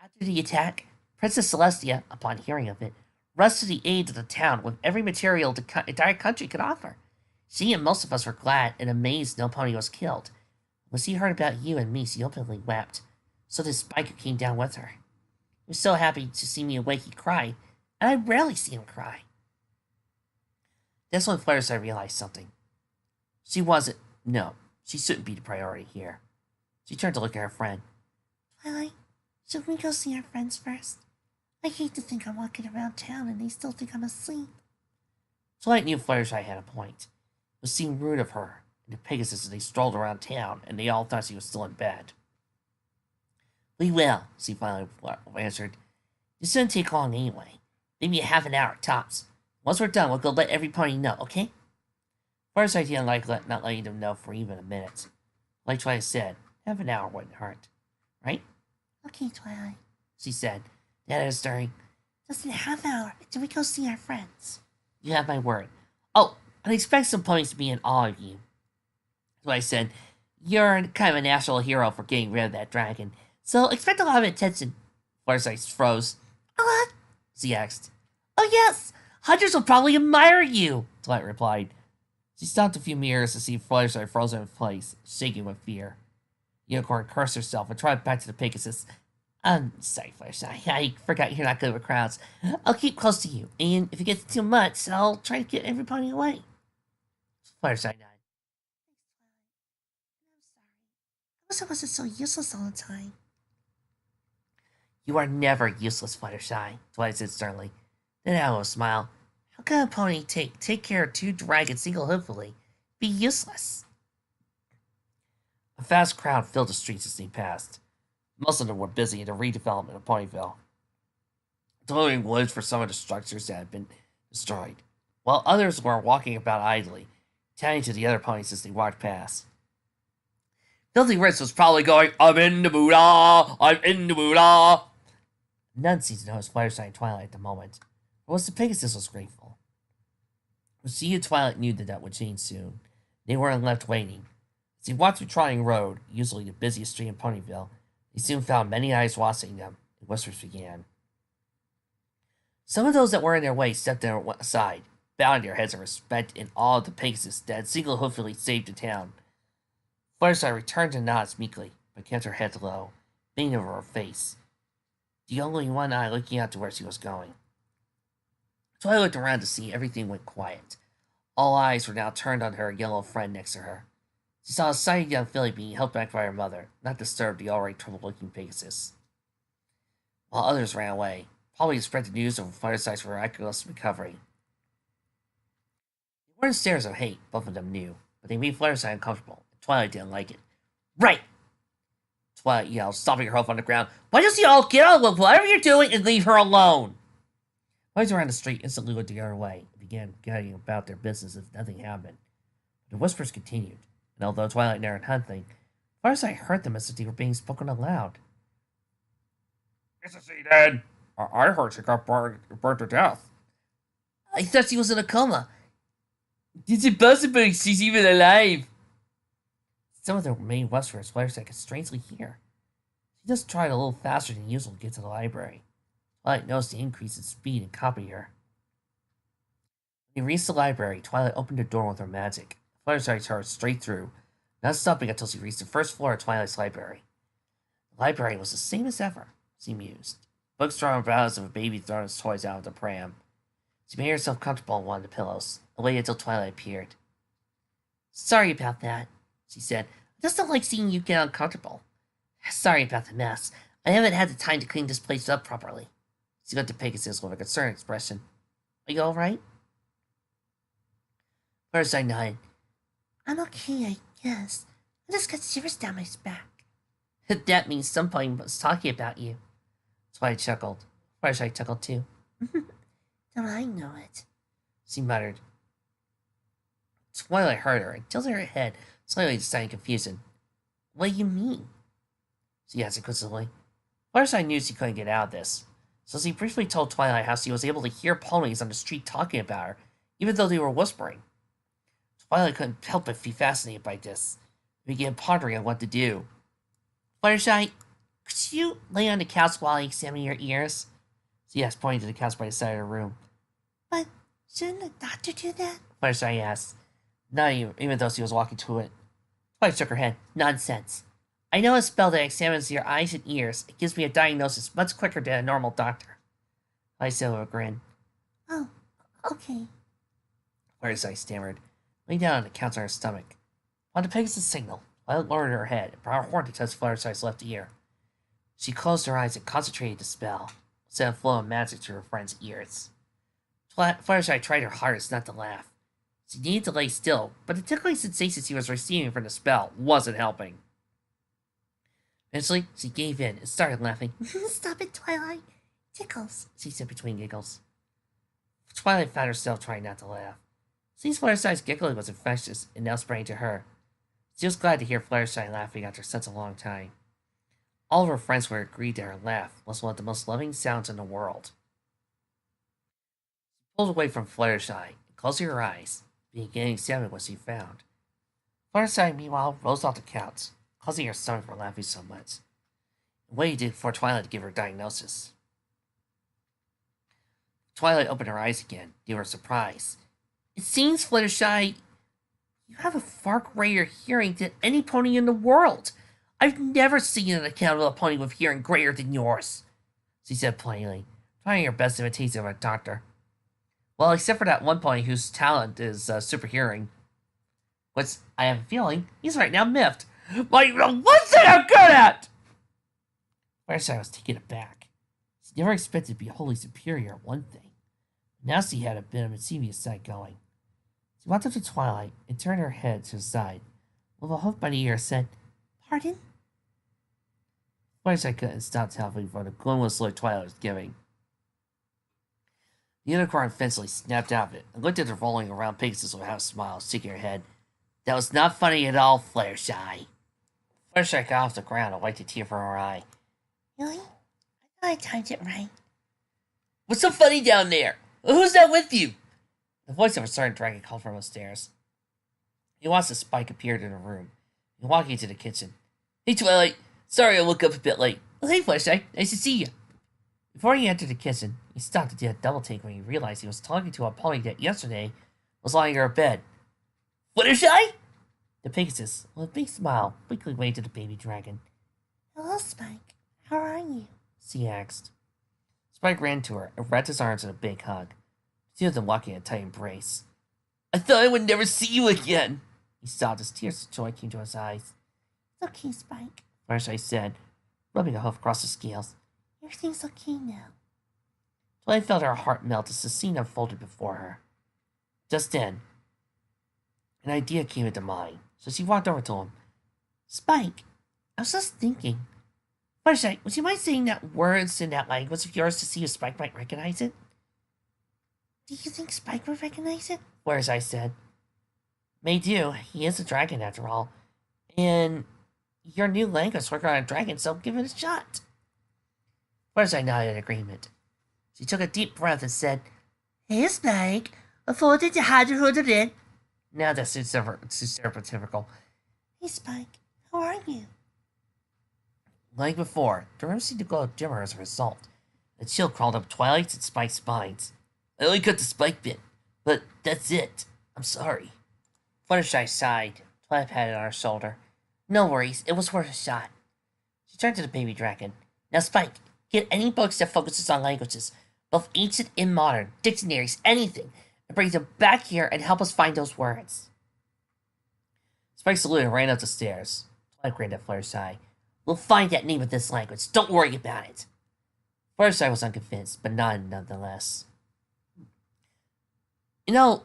After the attack, Princess Celestia, upon hearing of it, rushed to the aid of the town with every material the entire country could offer. She and most of us were glad and amazed no pony was killed. When she heard about you and me, she openly wept. So did Spike, who came down with her. He was so happy to see me awake he cried, and I rarely see him cry. That's when Fluttershy realized something. She wasn't. No, she shouldn't be the priority here. She turned to look at her friend. Twilight, should we go see our friends first? I hate to think I'm walking around town and they still think I'm asleep. Twilight knew Fluttershy had a point. It was seemed rude of her and the Pegasus as they strolled around town, and they all thought she was still in bed. We will, she finally answered. It shouldn't take long anyway. Maybe a half an hour, tops. Once we're done, we'll go let every pony know, okay? Fluttershy didn't like not letting them know for even a minute. Like Twilight said, half an hour wouldn't hurt. Right? Okay, Twilight, she said. Then is stirring. Just in a half hour until we go see our friends. You have my word. Oh, I expect some ponies to be in awe of you. Twilight said, you're kind of a national hero for getting rid of that dragon, so expect a lot of attention. Fluttershy froze. What? She asked. Oh yes, hunters will probably admire you, Twilight replied. She stopped a few mirrors to see Fluttershy frozen in place, shaking with fear. Unicorn cursed herself and tried back to the Pegasus. I'm sorry, Fluttershy. I forgot you're not good with crowds. I'll keep close to you, and if it gets too much, I'll try to get every pony away. Fluttershy nodded. I'm sorry. I wish I wasn't so useless all the time. You are never useless, Fluttershy, Twilight said sternly. Then added with a smile. How can a pony take care of 2 dragons single-handedly? Be useless. A fast crowd filled the streets as they passed. Most of them were busy in the redevelopment of Ponyville, delivering wood for some of the structures that had been destroyed, while others were walking about idly, chatting to the other ponies as they walked past. Filthy Ritz was probably going, I'm in the moolah! I'm in the moolah! None seemed to notice Fluttershy and Twilight at the moment, but was the Pegasus was grateful. But she and Twilight knew that would change soon. They weren't left waiting. As they walked through Trotting Road, usually the busiest street in Ponyville, they soon found many eyes watching them, and whispers began. Some of those that were in their way stepped aside, bowing their heads in respect and awe of the Pegasus that had single-hoofedly saved the town. Fluttershy returned to nods meekly, but kept her head low, bending over her face, the only one eye looking out to where she was going. Twilight looked around to see everything went quiet. All eyes were now turned on her yellow friend next to her. She saw a excited young filly being held back by her mother, not to disturb the already troubled-looking Pegasus. While others ran away, probably to spread the news of Fluttershy's miraculous recovery. They weren't stares of hate, both of them knew, but they made Fluttershy uncomfortable, and Twilight didn't like it. Right! Twilight yelled, stomping her hoof on the ground. Why don't you all get on with whatever you're doing and leave her alone? Boys around the street instantly looked the other way and began gathering about their business as if nothing happened. The whispers continued, and although Twilight never heard anything, Fluttershy heard them as if they were being spoken aloud. Isn't she dead? I heard she got burned to death. I thought she was in a coma. It's impossible she's even alive. Some of the main whispers Fluttershy could strangely hear. She just tried a little faster than usual to get to the library. Twilight noticed the increase in speed and copied her. When they reached the library, Twilight opened the door with her magic. Fluttershy charged straight through, not stopping until she reached the first floor of Twilight's library. The library was the same as ever, she mused. Books drawn about as if a baby throwing his toys out of the pram. She made herself comfortable on one of the pillows, and waited until Twilight appeared. Sorry about that, she said. I just don't like seeing you get uncomfortable. Sorry about the mess. I haven't had the time to clean this place up properly. She looked at Pegasus with a concerned expression. Are you all right? Fluttershy nodded. I'm okay, I guess. I just got shivers down my back. That means somebody was talking about you. Twilight chuckled. Fluttershy chuckled too. Don't I know it? She muttered. Twilight heard her and tilted her head, slightly displaying confusion. What do you mean? She asked inquisitively. Fluttershy knew she couldn't get out of this, so she briefly told Twilight how she was able to hear ponies on the street talking about her, even though they were whispering. Twilight couldn't help but be fascinated by this, and began pondering on what to do. Fluttershy, could you lay on the couch while I examine your ears? She asked, pointing to the couch by the side of the room. But shouldn't the doctor do that? Fluttershy asked. Not even though she was walking to it. Twilight shook her head. Nonsense. I know a spell that examines your eyes and ears. It gives me a diagnosis much quicker than a normal doctor. I said with a grin. Oh, okay. Fluttershy stammered, laying down on the couch on her stomach. On the Pegasus signal, Twilight lowered her head and brought her horn to touch Fluttershy's left ear. She closed her eyes and concentrated the spell, sent a flow of magic to her friend's ears. Fluttershy tried her hardest not to laugh. She needed to lay still, but the tickling sensation she was receiving from the spell wasn't helping. Eventually, she gave in and started laughing. Stop it, Twilight. Tickles, she said between giggles. Twilight found herself trying not to laugh. Since Fluttershy's giggling was infectious and now sprang to her, she was glad to hear Fluttershy laughing after such a long time. All of her friends were agreed that her laugh was one of the most loving sounds in the world. She pulled away from Fluttershy and closing her eyes, began examining what she found. Fluttershy, meanwhile, rose off the couch, causing her stomach from laughing so much, and waited for Twilight to give her diagnosis. Twilight opened her eyes again, to her surprise. It seems, Fluttershy, you have a far greater hearing than any pony in the world. I've never seen an account of a pony with hearing greater than yours, she said plainly, trying her best imitation of a doctor. Well, except for that one pony whose talent is super hearing. Which, I have a feeling, he's right now miffed. Like, the one thing I'm good at! Fluttershy was taken aback. She never expected to be wholly superior at one thing. Now she had a bit of a mischievous side going. She walked up to Twilight and turned her head to the side, with a hook by the ear, said, Pardon? Fluttershy couldn't stop laughing from the gloomless look Twilight was giving. The unicorn eventually snapped out of it and looked at the rolling around Pegasus without a smile, shaking her head. That was not funny at all, Fluttershy. Fluttershy got off the ground and wiped a tear from her eye. Really? I thought I timed it right. What's so funny down there? Who's that with you? The voice of a certain dragon called from upstairs. He watched as Spike appeared in the room and walking into the kitchen. Hey, Twilight. Sorry I woke up a bit late. Well, hey, Fluttershy. Nice to see you. Before he entered the kitchen, he stopped to do a double take when he realized he was talking to a pony that yesterday was lying in her bed. Fluttershy? The Pegasus, with a big smile, quickly waved to the baby dragon. Hello, Spike. How are you? She asked. Spike ran to her and wrapped his arms in a big hug. The two of them walking in a tight embrace. I thought I would never see you again. He sobbed as tears of joy came to his eyes. It's okay, Spike. Fluttershy said, rubbing a hoof across the scales. Everything's okay now. Twilight felt her heart melt as the scene unfolded before her. Just then, an idea came into mind, so she walked over to him. Spike, I was just thinking. Fluttershy, would you mind saying that words in that language of yours to see if Spike might recognize it? Do you think Spike would recognize it? Fluttershy said. May do. He is a dragon, after all. And your new language works on a dragon, so give it a shot. Fluttershy nodded in agreement. She took a deep breath and said, Hey, Spike. I thought that you had your hood in. now that's stereotypical. Hey, Spike. How are you? Like before, the room seemed to glow dimmer as a result. A chill crawled up Twilight's and Spike's spines. I only cut the Spike bit, but that's it. I'm sorry. Fluttershy sighed. Twilight patted on her shoulder. No worries, it was worth a shot. She turned to the baby dragon. Now, Spike, get any books that focuses on languages, both ancient and modern, dictionaries, anything, and bring them back here and help us find those words. Spike saluted and ran up the stairs. Twilight grinned at Fluttershy. We'll find that name of this language. Don't worry about it. Fluttershy was unconvinced, but nodded nonetheless. You know,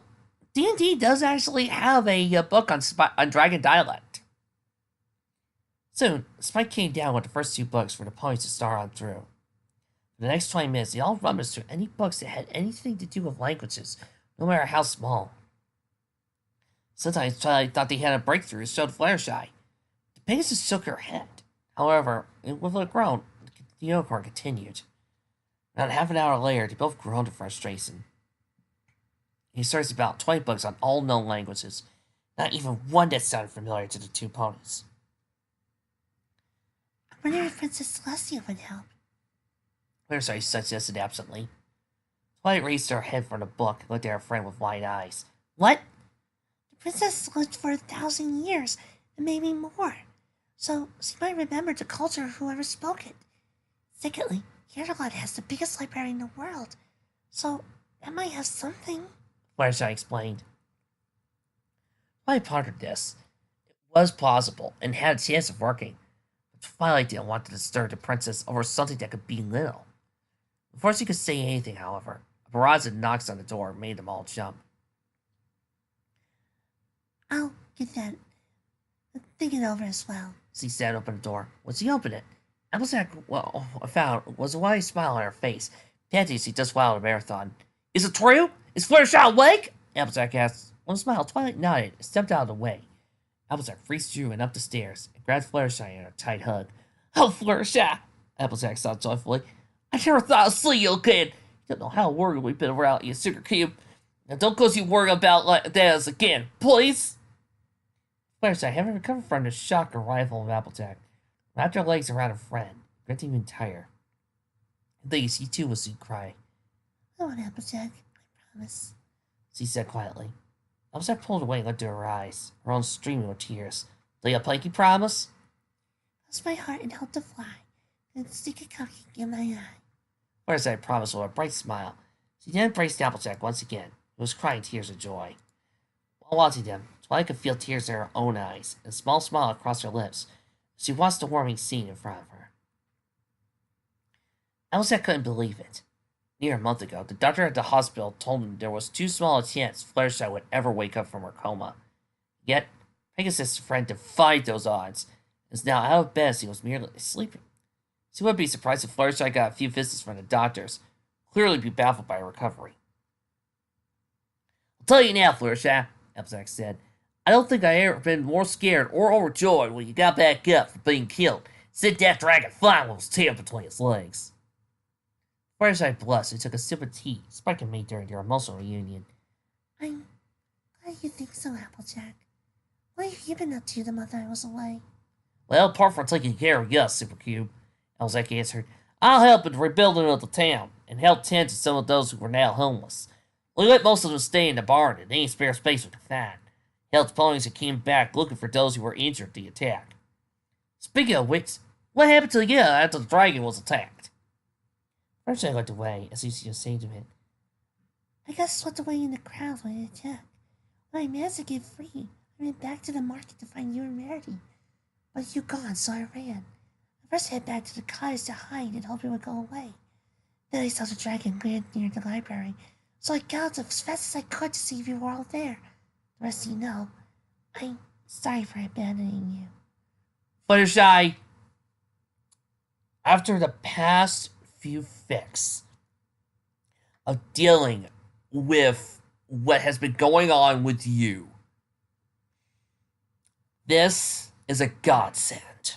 D&D does actually have a book on dragon dialect. Soon, Spike came down with the first two books for the ponies to start on through. For the next 20 minutes, they all rummaged through any books that had anything to do with languages, no matter how small. Sometimes Twilight thought they had a breakthrough and showed Fluttershy. The Pegasus shook her head. However, with a groan, the unicorn continued. About half an hour later, they both groaned in frustration. He searched about 20 books on all known languages, not even one that sounded familiar to the two ponies. I wonder if Princess Celestia would help. Fluttershy suggested absently. Twilight raised her head from the book and looked at her friend with wide eyes. What? The Princess lived for 1,000 years, and maybe more. So she might remember the culture of whoever spoke it. Secondly, Yerdelot has the biggest library in the world, so that might have something. Fluttershy explained. I pondered this. It was plausible and had a chance of working, but Twilight didn't want to disturb the princess over something that could belittle. Before she could say anything, however, a barrage of knocks on the door made them all jump. I'll get that. Think it over as well. She said, open the door. When she opened it, Applejack, I found was a wide smile on her face, panting she just wowed a marathon. Is it true? Is Fluttershy awake? Applejack asked. With a smile, Twilight nodded and stepped out of the way. Applejack freaked through and up the stairs and grabbed Fluttershy in a tight hug. Oh, Fluttershy! Applejack sobbed joyfully. I never thought I'd see you again. You don't know how worried we've been around you, Sugar Cube. Now don't go you worry about like that again, please. Fluttershy, having recovered from the shock arrival of Applejack, wrapped her legs around her friend, gritting even tighter. At least he too was soon cry. I want Applejack, I promise, she said quietly. Applejack pulled away and looked into her eyes, her own streaming with tears. Do you Pinkie promise? Close my heart and hope to fly, and stick a cookie in my eye. Fluttershy promised with a bright smile. She then embraced Applejack once again, who was crying tears of joy. While watching them, Twilight could feel tears in her own eyes and a small smile across her lips as she watched the warming scene in front of her. Applejack couldn't believe it. Near a month ago, the doctor at the hospital told him there was too small a chance Fluttershy would ever wake up from her coma. Yet, Pegasus' friend defied those odds, and is now out of bed as he was merely sleeping. She would be surprised if Fluttershy got a few visits from the doctors, clearly be baffled by her recovery. I'll tell you now, Fluttershy, Applejack said. I don't think I ever been more scared or overjoyed when you got back up from being killed. Sit that dragon flying with his tail between his legs. Fluttershy blushed and took a sip of tea Spike had made during their emotional reunion. I'm glad you think so, Applejack. What have you been up to the month I was away? Well, apart from taking care of us, Supercube, Applejack answered, I'll help in the rebuilding of the town and help tend to some of those who are now homeless. We let most of them stay in the barn and any spare space we could find. Helped ponies that came back looking for those who were injured in the attack. Speaking of which, what happened to you after the dragon was attacked? Fluttershy looked away as he was saying to him, I got swept away in the crowd when it attacked. When I managed to get free, I went back to the market to find you and Rarity. But you gone, so I ran. I first headed back to the cottage to hide and hope it would go away. Then I saw the dragon near the library, so I got out as fast as I could to see if you were all there. The rest you know. I'm sorry for abandoning you. Fluttershy, after the past few fix of dealing with what has been going on with you, this is a godsend.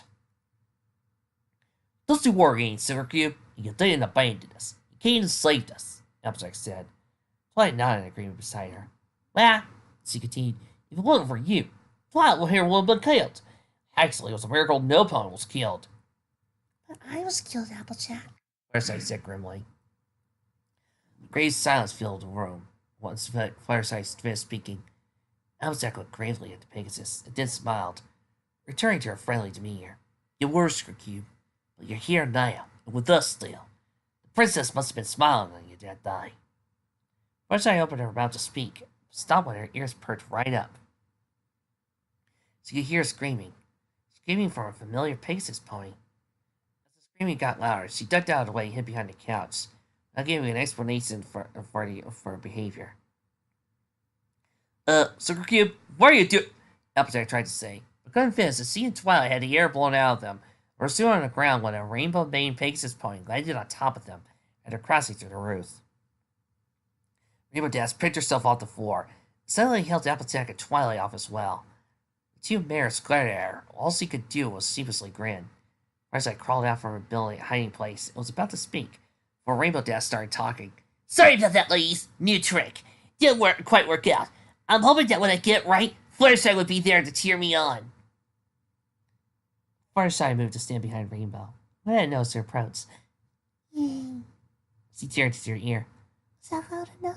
Don't you worry, Supercube. You didn't abandon us. You came and saved us, Applejack said. Twilight nodded in agreement beside her. Well, she continued, if it wasn't for you, Twilight here would have been killed. Actually, it was a miracle nopony was killed. But I was killed, Applejack. Fluttershy said grimly. A grave silence filled the room. Once Fluttershy finished speaking, Applejack looked gravely at the Pegasus and then smiled, returning to her friendly demeanor. You were, Supercube, but you're here now, and with us still. The princess must have been smiling on you that day. Fluttershy opened her mouth to speak, but stopped when her ears perked right up. She could hear screaming from a familiar Pegasus pony. As the screaming got louder, she ducked out of the way and hid behind the couch, not giving an explanation for her behavior. Supercube, what are you doing? Applejack tried to say, but couldn't finish as she and Twilight had the air blown out of them, or were still on the ground when a rainbow-maned Pegasus pony landed on top of them after crossing through the roof. Rainbow Dash picked herself off the floor, and suddenly held Applejack and Twilight off as well. The two mares glared at her. All she could do was sheepishly grin. Fluttershy crawled out from her hiding place and was about to speak, before Rainbow Dash started talking. Sorry about that, ladies. New trick. Didn't quite work out. I'm hoping that when I get it right, Fluttershy would be there to cheer me on. Fluttershy moved to stand behind Rainbow. I didn't notice her approach. She turned to her ear. Is that loud enough?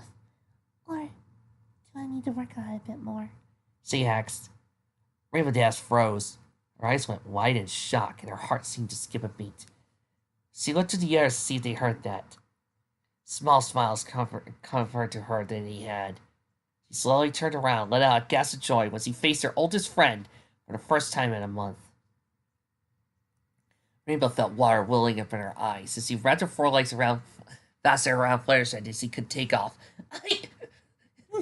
Or do I need to work on it a bit more? she asked. Rainbow Dash froze. Her eyes went wide in shock, and her heart seemed to skip a beat. She looked to the others to see if they heard that. Small smiles comforted to her that he had. She slowly turned around, let out a gasp of joy when she faced her oldest friend for the first time in a month. Rainbow felt water welling up in her eyes as she wrapped her forelegs faster around Fluttershy as she could take off. I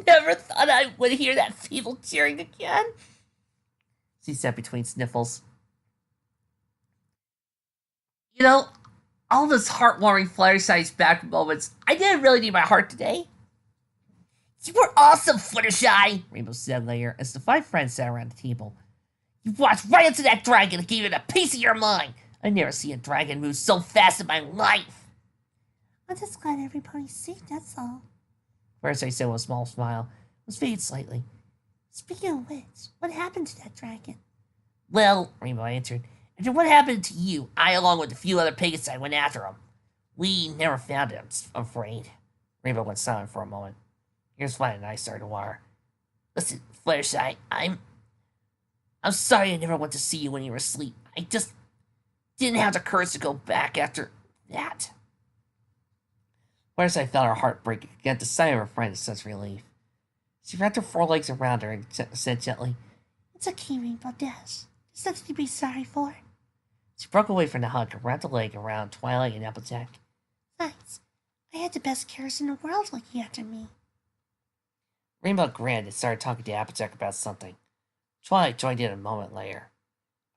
never thought I would hear that feeble cheering again, she said between sniffles. You know, all those heartwarming Fluttershy's back moments, I didn't really need my heart today. You were awesome, Fluttershy, Rainbow said later as the 5 friends sat around the table. You walked right into that dragon and gave it a piece of your mind. I never seen a dragon move so fast in my life. I'm just glad everybody's safe, that's all. Fluttershy said with a small smile. It was faded slightly. Speaking of which, what happened to that dragon? Well, Rainbow answered, after what happened to you, I, along with a few other Pegasi, went after him. We never found him, I'm afraid. Rainbow went silent for a moment. Here's Violet and I started to water. Listen, Fluttershy, I'm sorry I never went to see you when you were asleep. I just didn't have the courage to go back after that. Fluttershy felt her heart break again at the sight of her friend in such relief. She wrapped her forelegs around her and said gently, It's okay, Rainbow Dash. There's nothing to be sorry for. She broke away from the hug and wrapped a leg around Twilight and Applejack. Thanks. I had the best carers in the world looking after me. Rainbow grinned and started talking to Applejack about something. Twilight joined in a moment later.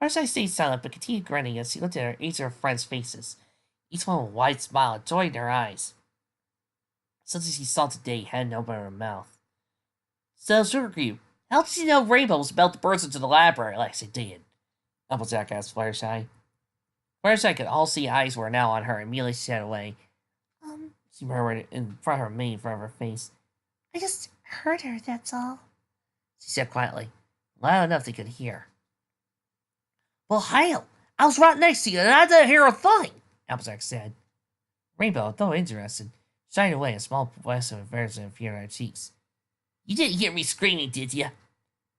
Fluttershy stayed silent but continued grinning as she looked at each of her friends' faces, each one with a wide smile and joy in her eyes. Something she saw today hadn't opened her mouth. So, Sugar Cube, how did you know Rainbow was about to burst into the library like she did? Applejack asked Fluttershy. Fluttershy could all see eyes were now on her and immediately shut away. She murmured in front of her mane in front of her face. I just heard her, that's all. She said quietly, loud enough they could hear. Well, hell, I was right next to you and I didn't hear a thing, Applejack said. Rainbow, though interested, shied away a small flash of embarrassment appeared on her cheeks. You didn't hear me screaming, did you?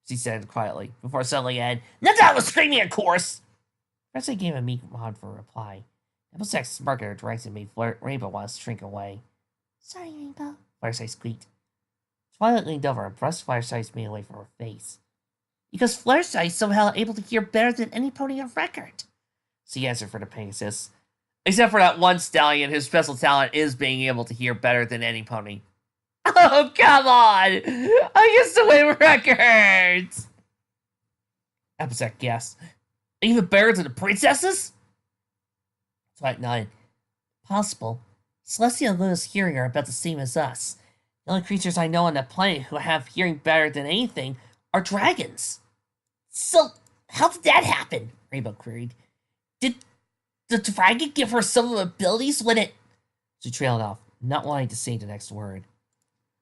She said quietly, before suddenly added, Not that I was screaming, of course! Fluttershy gave a meek nod for a reply. Applejack's smirk at her direction made Rainbow want to shrink away. Sorry, Rainbow, Fluttershy squeaked. Twilight leaned over and brushed Fluttershy's mane away from her face. Because Fluttershy is somehow able to hear better than any pony on record, she answered for the Pegasus. Except for that one stallion whose special talent is being able to hear better than any pony. Oh, come on! I used to win records! Applejack gasped. Even better than the princesses? Twilight nodded. Possible. Celestia and Luna's hearing are about the same as us. The only creatures I know on the planet who have hearing better than anything are dragons. So, how did that happen? Rainbow queried. Did the dragon give her some abilities when it... She trailed off, not wanting to say the next word.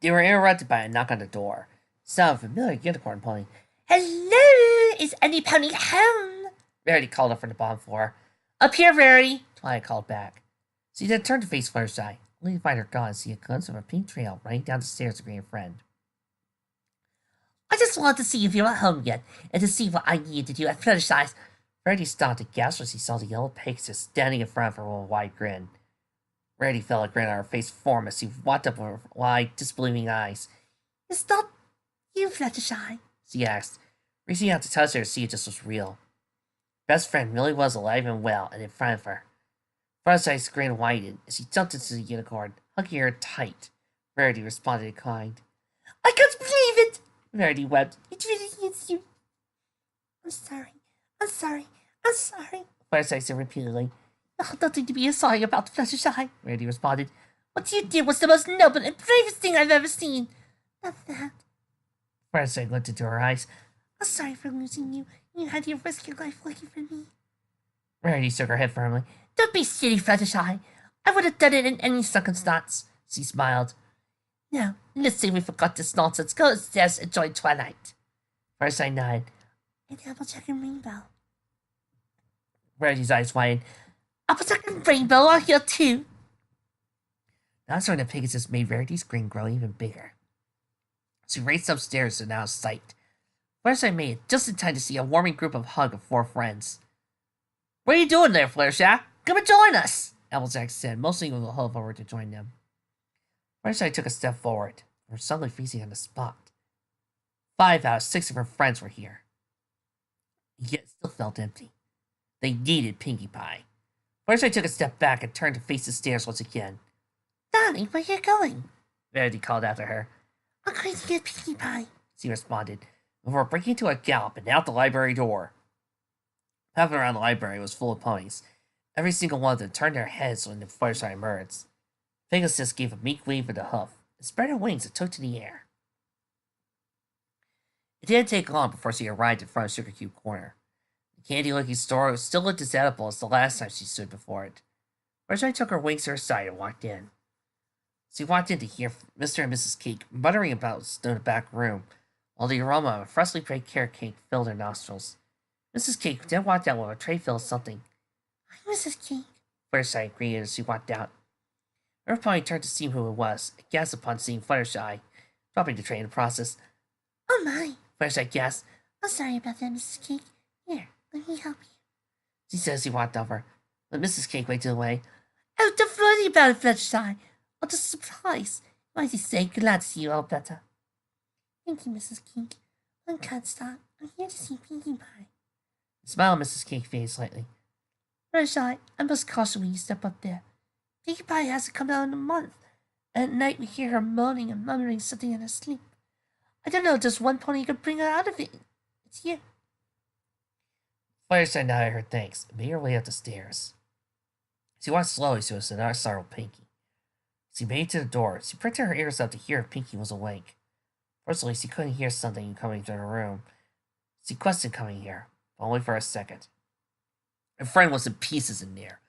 They were interrupted by a knock on the door. Sound of a familiar unicorn pony. Hello! Is any pony home? Rarity called up from the bottom floor. Up here, Rarity! Twilight called back. She then turned to face Fluttershy, only to find her gone and see a glimpse of a pink trail running down the stairs to greet a friend. I just wanted to see if you were at home yet, and to see what I needed to do at Fluttershy's. Rarity stopped and gasped when she saw the yellow Pegasus standing in front of her with a wide grin. Rarity felt a grin on her face form as she walked up with her wide, disbelieving eyes. Is that you, Fluttershy? She asked, reaching out to touch her to see if this was real. Best friend really was alive and well and in front of her. Fluttershy's grin widened as she jumped into the unicorn, hugging her tight. Rarity responded in kind. I can't believe it! Rarity wept. It really is you. I'm sorry. I'm sorry. I'm sorry. Fluttershy said repeatedly. Oh, nothing to be sorry about, Fluttershy. Rarity responded. What you did was the most noble and bravest thing I've ever seen. Not that. Fluttershy looked into her eyes. I'm sorry for losing you. You had to risk your life looking for me. Rarity shook her head firmly. Don't be silly, Fluttershy. I would have done it in any circumstance. She smiled. Now, let's say we forgot this nonsense. Go upstairs and join Twilight. Fluttershy nodded. And Applejack and Rainbow. Rarity's eyes widened. Applejack and Rainbow are here too. That's when the Pegasus made Rarity's grin grow even bigger. She raced upstairs and out of sight. Fluttershy made it just in time to see a warming group of hug of 4 friends. "What are you doing there, Fluttershy? Come and join us!" Applejack said, motioning with a hove over to join them. Fluttershy took a step forward, and was suddenly freezing on the spot. 5 out of 6 of her friends were here. Yet it still felt empty. They needed Pinkie Pie. Fluttershy took a step back and turned to face the stairs once again. "Darling, where you going?" Rarity called after her. "I'm going to get Pinkie Pie," she responded, before breaking into a gallop and out the library door. The path around the library was full of ponies. Every single one of them turned their heads when the Fluttershy emerged. Pegasus gave a meek wave with a hoof, and spread her wings and took to the air. It didn't take long before she arrived in front of Sugar Cube Corner. The candy-looking store still looked as edible as the last time she stood before it. Fluttershy took her wings to her side and walked in. She walked in to hear Mr. and Mrs. Cake muttering about in the back room, while the aroma of a freshly baked carrot cake filled her nostrils. Mrs. Cake then walked out with a tray filled with something. "Hi, Mrs. Cake," Fluttershy greeted as she walked out. Earth Pony turned to see who it was, and gasped upon seeing Fluttershy, dropping the tray in the process. "Oh my," Fluttershy gasped. "I'm sorry about that, Mrs. Cake. Here, let me help you," she said as he walked over, but Mrs. Cake waved it away. "Oh, don't worry about it, Fluttershy. I'm just surprised. Why did you say glad to see you all better?" "Thank you, Mrs. Cake. I can't stop. I'm here to see Pinkie Pie." The smile on Mrs. Cake faded slightly. "Fluttershy, I must caution when you step up there. Pinkie Pie hasn't come out in a month, and at night we hear her moaning and muttering something in her sleep. I don't know if there's one pony could bring her out of it. It's you." Fluttershy nodded her thanks and made her way up the stairs. She walked slowly so as to not startle Pinkie. As she made it to the door, she pricked her ears up to hear if Pinkie was awake. Fortunately, she couldn't hear something coming through the room. She questioned coming here, but only for a second. Her friend was in pieces in there.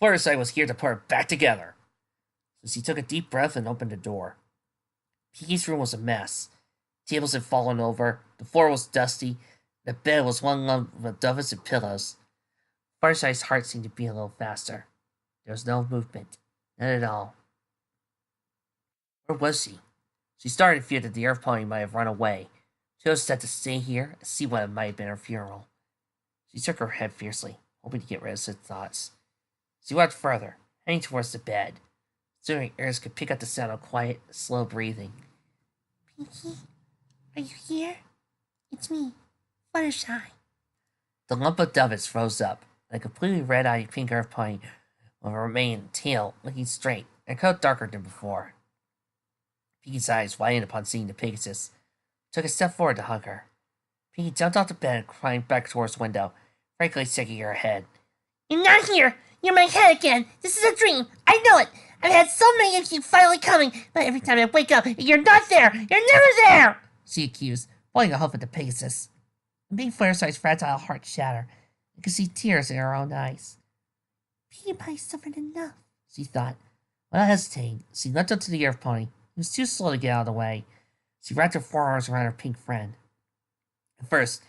Fluttershy was here to put her back together. So she took a deep breath and opened the door. Pinkie's room was a mess. Tables had fallen over, the floor was dusty, the bed was one lump of duffets and pillows. Fluttershy's heart seemed to beat a little faster. There was no movement, none at all. Where was she? She started to fear that the Earth Pony might have run away. She was set to stay here and see what it might have been her funeral. She shook her head fiercely, hoping to get rid of such thoughts. She walked further, heading towards the bed. Soon her ears could pick up the sound of quiet, slow breathing. "Pinkie, are you here? It's me, Fluttershy." The lump of duffets rose up, and a completely red-eyed pink Earth Pony with a remaining tail looking straight and coat darker than before. Pinkie's eyes widened upon seeing the Pegasus. Took a step forward to hug her. Pinkie jumped off the bed and climbed back towards the window, frankly shaking her head. "You're not here! You're my head again! This is a dream! I know it! I've had so many of you finally coming, but every time I wake up, you're not there! You're never there!" she accused, pulling a hoof at the Pegasus. It made Fluttershy's fragile heart shatter, and could see tears in her own eyes. "Pinkie Pie suffered enough," she thought. Without hesitating, she leapt up to the Earth Pony. He was too slow to get out of the way. She wrapped her forearms around her pink friend. At first,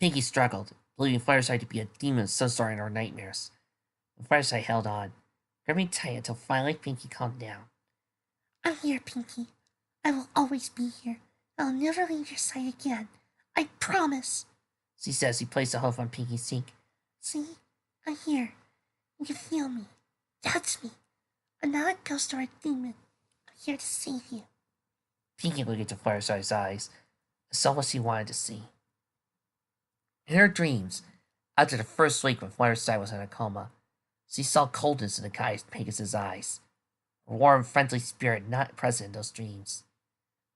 Pinkie struggled, believing Fluttershy to be a demon of some sort in her nightmares. But Fluttershy held on, gripping tight until finally Pinkie calmed down. "I'm here, Pinkie. I will always be here. I'll never leave your side again. I promise," she said as she placed a hoof on Pinkie's cheek. "See? I'm here. You can feel me. Touch me. I'm not a ghost or a demon. I'm here to save you." Pinkie looked into Fluttershy's eyes and saw what she wanted to see. In her dreams, after the first week when Fluttershy was in a coma, she saw coldness in the guy's Pegasus' eyes, a warm, friendly spirit not present in those dreams.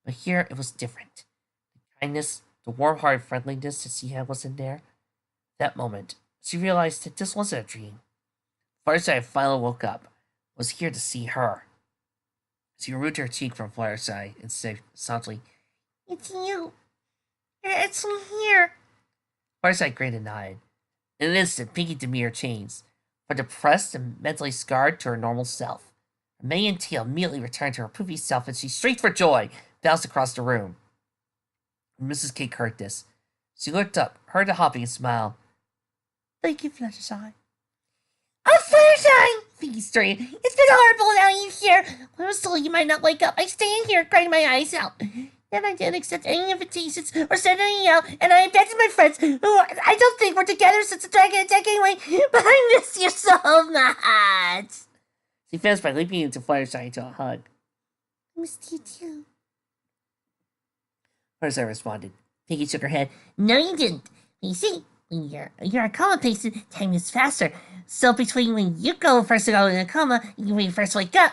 But here it was different. The kindness, the warm-hearted friendliness that she had wasn't there. That moment, she realized that this wasn't a dream. Fluttershy had finally woke up, was here to see her. She removed her cheek from Fluttershy and said softly, "It's you. You're actually here." Fluttershy grinned and nodded. In an instant, Pinkie demeanor changed. From depressed and mentally scarred to her normal self. Her mane and tail immediately returned to her poofy self, and she shrieked for joy, bounced across the room. When Mrs. Cake heard this, she looked up, heard the hopping, and smiled. "Thank you, Fluttershy." "Oh, Fluttershy!" Pinkie strained. "It's been horrible without you here. When I was told you might not wake up, I stay in here crying my eyes out. and I didn't accept any invitations or send any out, and I abandoned my friends, who I don't think were together since the dragon attack anyway, but I miss you so much. She finished by leaping into Fluttershy into a hug. I missed you too. Fluttershy responded. Pinkie shook her head. No, you didn't. You see, when you're a coma patient, time moves faster. So between when you go first to go in a coma and when you first wake up,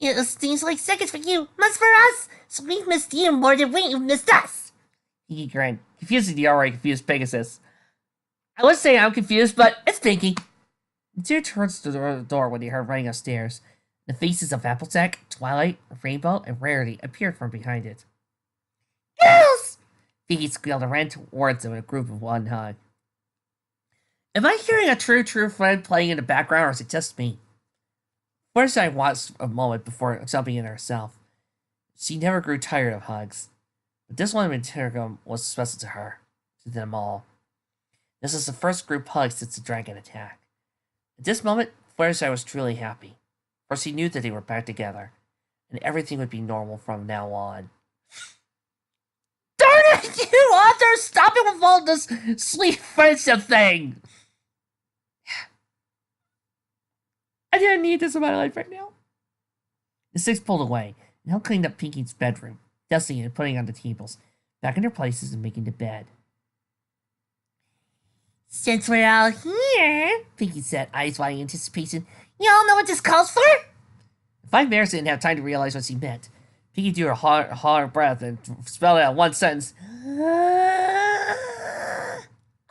it seems like seconds for you, months for us. So we've missed you more than we've missed us. Pinkie grinned, confusing the already confused Pegasus. I would say I'm confused, but it's Pinkie. The two turned to the door when they heard running upstairs. The faces of Applejack, Twilight, Rainbow, and Rarity appeared from behind it. Girls! Pinkie squealed and ran towards them in a group of one hug. Am I hearing a true friend playing in the background, or is it just me? Fluttershy watched a moment before jumping in herself. She never grew tired of hugs, but this one in particular was special to her, to them all. This is the first group hug since the dragon attack. At this moment, Fluttershy was truly happy, for she knew that they were back together, and everything would be normal from now on. Darn it, you author! Stop it with all this sweet friendship thing! I didn't need this in my life right now. The six pulled away and helped clean up Pinkie's bedroom, dusting it and putting on the tables, back in their places and making the bed. Since we're all here, Pinkie said, eyes wide in anticipation. You all know what this calls for? The 5 bears didn't have time to realize what she meant. Pinkie drew a hard breath and spelled it out in one sentence.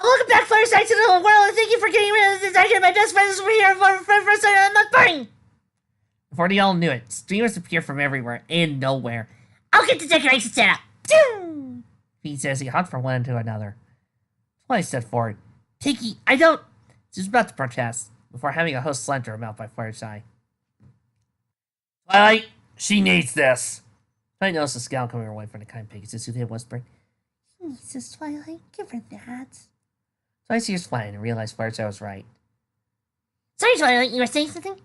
Welcome back, Fluttershy, to the world, and thank you for getting rid of the dragon. My best friends were here for first time I'm not burning. Before they all knew it, streamers appeared from everywhere and nowhere. I'll get the decorations set up. Pinkie said as he hugged from one to another. Twilight stepped forward. Pinkie, I don't... She was about to protest, before having a host slammed her mouth by Fluttershy. Twilight, she needs this. Twilight noticed a scowl coming her way from the kind Pegasus who had whispered. He needs this, Twilight. Give her that. Twilight's ears flattened and realized Fluttershy was right. Sorry, Twilight, you were saying something?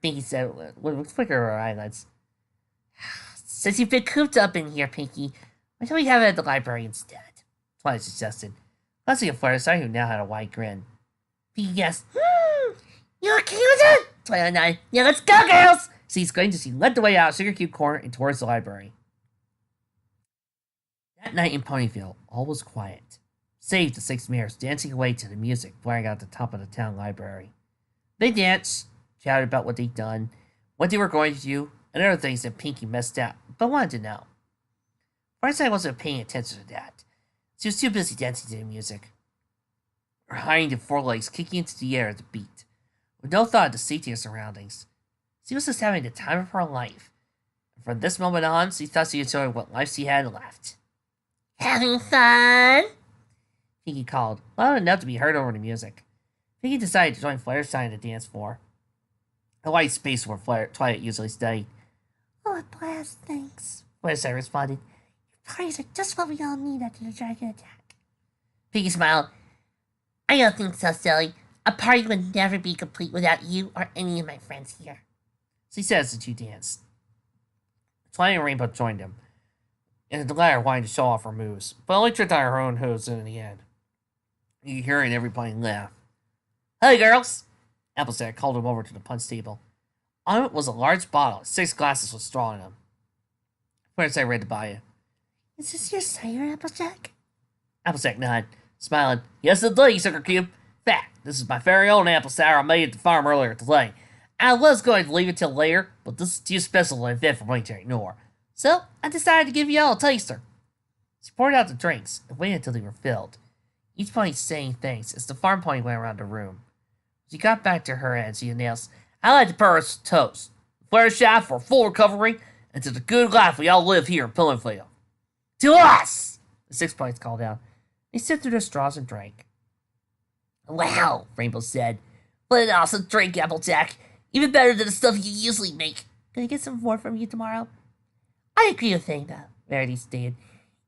Pinkie said with a flicker of her eyelids. Since you've been cooped up in here, Pinkie, why don't we have it at the library instead? Twilight suggested, glancing at Fluttershy, who now had a wide grin. Pinkie guessed. You okay with it? Twilight nodded. Yeah, let's go, girls! So he's going to see led the way out of Sugar Cube Corner and towards the library. That night in Ponyville, all was quiet, save the 6 mares dancing away to the music blaring out at the top of the town library. They danced, chatted about what they'd done, what they were going to do, and other things that Pinkie messed up, but wanted to know. Fluttershy wasn't paying attention to that. She was too busy dancing to the music. Her hind and forelegs kicking into the air at the beat, with no thought of the safety of surroundings. She was just having the time of her life. And from this moment on, she thought she enjoyed what life she had left. Having fun? Pinkie called, loud enough to be heard over the music. Pinkie decided to join Fluttershy on the dance floor, a white space where Twilight usually stayed. Oh, a blast, thanks. Fluttershy responded. Your parties are just what we all need after the dragon attack. Pinkie smiled. I don't think so, silly. A party would never be complete without you or any of my friends here. She said as the two danced. Twilight and Rainbow joined them, and the latter wanted to show off her moves, but only tripped on her own hose in the end. You could hear everybody laugh. Hey, girls! Applejack called him over to the punch table. On it was a large bottle, 6 glasses with straw in them. Fluttershy read the bio. Is this your cider, Applejack? Applejack nodded, smiling. Yes, indeed, Sugar Cube. In fact, this is my very own apple cider I made at the farm earlier today. I was going to leave it till later, but this is too special an event for me to ignore. So, I decided to give you all a taster. She poured out the drinks and waited until they were filled, each pony saying thanks as the farm pony went around the room. She got back to her end, she announced, I'd like to purse toast. Fluttershy for full recovery, and to the good life we all live here in Ponyville. To us! The 6 ponies called out. They sipped through their straws and drank. Wow, Rainbow said. What an awesome drink, Applejack. Even better than the stuff you usually make. Can I get some more from you tomorrow? I agree with Rainbow, Rarity stated.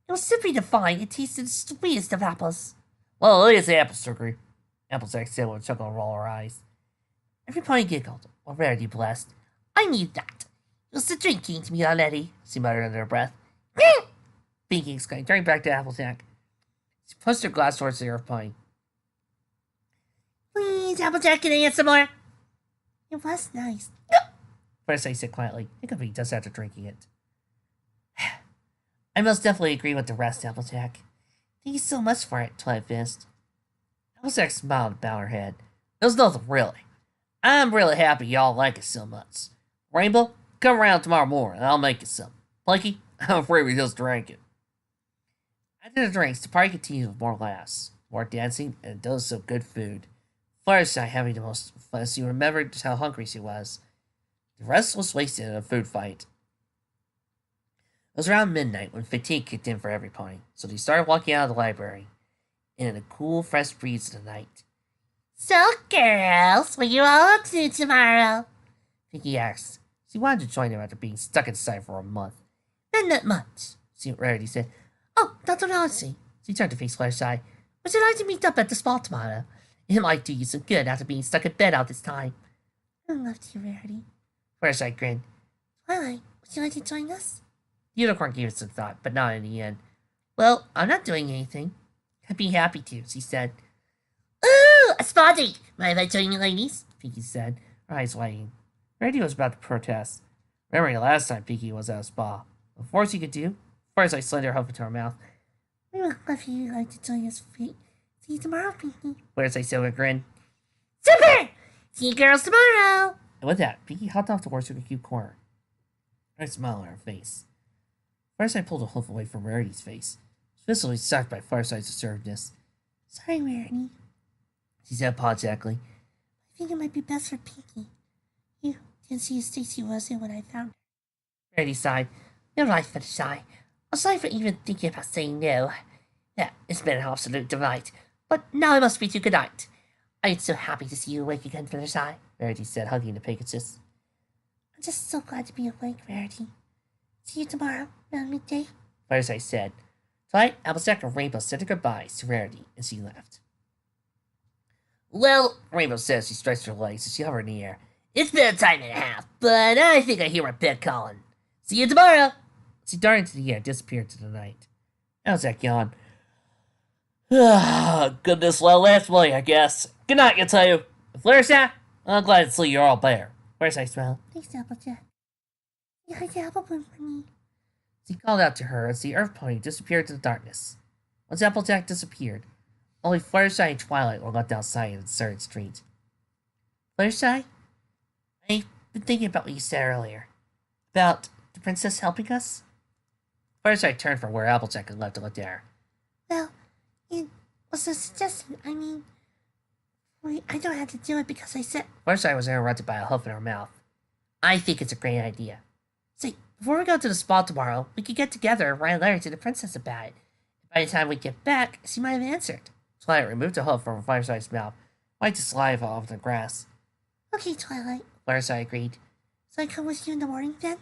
It was simply divine. It tasted the sweetest of apples. Well, it is apple sugar, Applejack said with a chuckle and roll her eyes. Every pony giggled, while Rarity blessed. I need that. It was the drink came to me already, she muttered under her breath. Pinkie exclaimed, turning back to Applejack. She pushed her glass towards the earth pony. Please, Applejack, can I get some more? It was nice. Fluttershy said quietly, hiccuping just after drinking it. I most definitely agree with the rest, Applejack. Thank you so much for it, Twilight finished. Applejack smiled and bowed her head. It was nothing really. I'm really happy y'all like it so much. Rainbow, come around tomorrow morning and I'll make you some. Pinkie, I'm afraid we just drank it. After the drinks, the party continued with more laughs, more dancing, and a dose of good food. Fluttershy having the most fun as she remembered just how hungry she was. The rest was wasted in a food fight. It was around midnight when fatigue kicked in for every pony, so they started walking out of the library in a cool, fresh breeze of the night. So, girls, what you all up to tomorrow? Pinkie asked. She wanted to join them after being stuck inside for a month. Not much. Rarity said. Oh, that's what I see. She turned to face Fluttershy. Would you like to meet up at the spa tomorrow? It might do you some good after being stuck in bed all this time. I'd love to, Rarity. Fluttershy grinned. Twilight, would you like to join us? The unicorn gave it some thought, but not in the end. Well, I'm not doing anything. I'd be happy to, she said. Ooh, a spa date! Mind if I join you, ladies? Pinkie said, her eyes widening. Rarity was about to protest, remembering the last time Pinkie was at a spa. Before she could do, Fluttershy slid her hoof into her mouth. We would love you to like to join us. See you tomorrow, Pinkie. Fluttershy said with a grin. Super! See you girls tomorrow! And with that, Pinkie hopped off the horse to a cute corner. A smile on her face. Fluttershy pulled a hoof away from Rarity's face. She was visibly shocked by Fluttershy's assertiveness. Sorry, Rarity. She said apologetically. I think it might be best for Pinkie. You didn't see as Stacy was in when I found her. Rarity sighed. You're right, Fluttershy. I'm sorry for even thinking about saying no. Yeah, it's been an absolute delight. But now I must bid you good night. I'm so happy to see you awake again, Fluttershy, Rarity said, hugging the Pegasus. I'm just so glad to be awake, Rarity. See you tomorrow, around midday. Fluttershy said. Twilight, Applejack, and Rainbow said their goodbyes to Rarity, and she left. Well, Rainbow said as she stretched her legs as she hovered in the air. It's been a time and a half, but I think I hear my pet calling. See you tomorrow. She darted into the air, disappeared into the night. Applejack yawned. Goodness, well, last morning, I guess. Good night, I tell you. Fluttershy, I'm glad to see you're all there. Fluttershy smiled. Thanks, Applejack. You hide the apple bloom for me. She called out to her as the earth pony disappeared into the darkness. Once Applejack disappeared, only Fluttershy and Twilight were left outside in the deserted street. Fluttershy, I've been thinking about what you said earlier. About the princess helping us? Fluttershy turned from where Applejack had left and looked at her. Well, it was a suggestion. I mean, I don't have to do it because I said... Fluttershy was interrupted by a hoof in her mouth. I think it's a great idea. Say, before we go to the spa tomorrow, we could get together and write a letter to the princess about it. By the time we get back, she might have answered. Twilight removed a hoof from Fluttershy's mouth, wiped the saliva off the grass. Okay, Twilight. Fluttershy agreed. So I come with you in the morning then?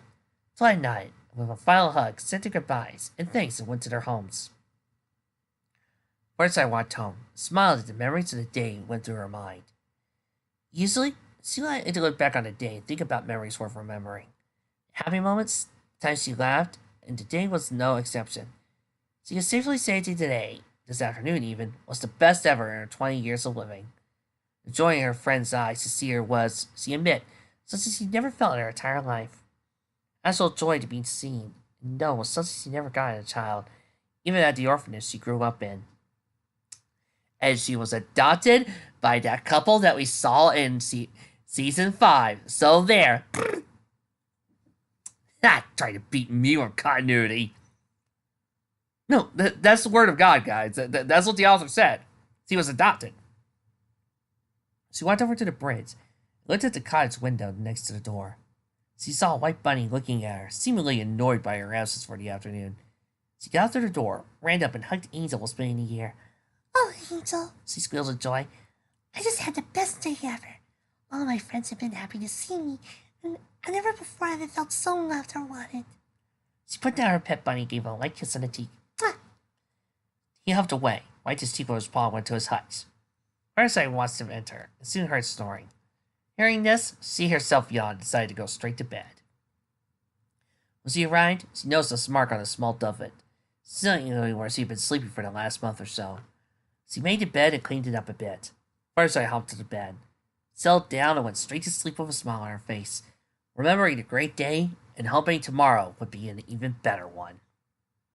Twilight nodded, and with a final hug, said their goodbyes, and thanks, and went to their homes. Fluttershy walked home, smiled as the memories of the day went through her mind. Usually, she liked to look back on the day and think about memories worth remembering. Happy moments, times she laughed, and today was no exception. She could safely say today, this afternoon even, was the best ever in her 20 years of living. The joy in her friend's eyes to see her was, she admitted, such as she never felt in her entire life. Actual joy to be seen and known was something she never got as a child, even at the orphanage she grew up in. And she was adopted by that couple that we saw in season 5. So there. Trying to beat me on continuity. No, that's the word of God, guys. That's what the author said. She was adopted. She walked over to the bridge and looked at the cottage window next to the door. She saw a white bunny looking at her, seemingly annoyed by her absence for the afternoon. She got through the door, ran up, and hugged Angel while spinning in the air. Oh, Angel, she squealed with joy. I just had the best day ever. All my friends have been happy to see me, and never before have I felt so loved or wanted. She put down her pet bunny and gave him a light kiss on the cheek. Ah. He huffed away, wiped his teeth with his paw, and went to his hut. Fluttershy watched him enter, and soon heard snoring. Hearing this, she herself yawned and decided to go straight to bed. When she arrived, she noticed a mark on a small dovet. Certainly where she'd been sleeping for the last month or so. She made the bed and cleaned it up a bit. First I hopped to the bed, settled down and went straight to sleep with a smile on her face, remembering the great day and hoping tomorrow would be an even better one.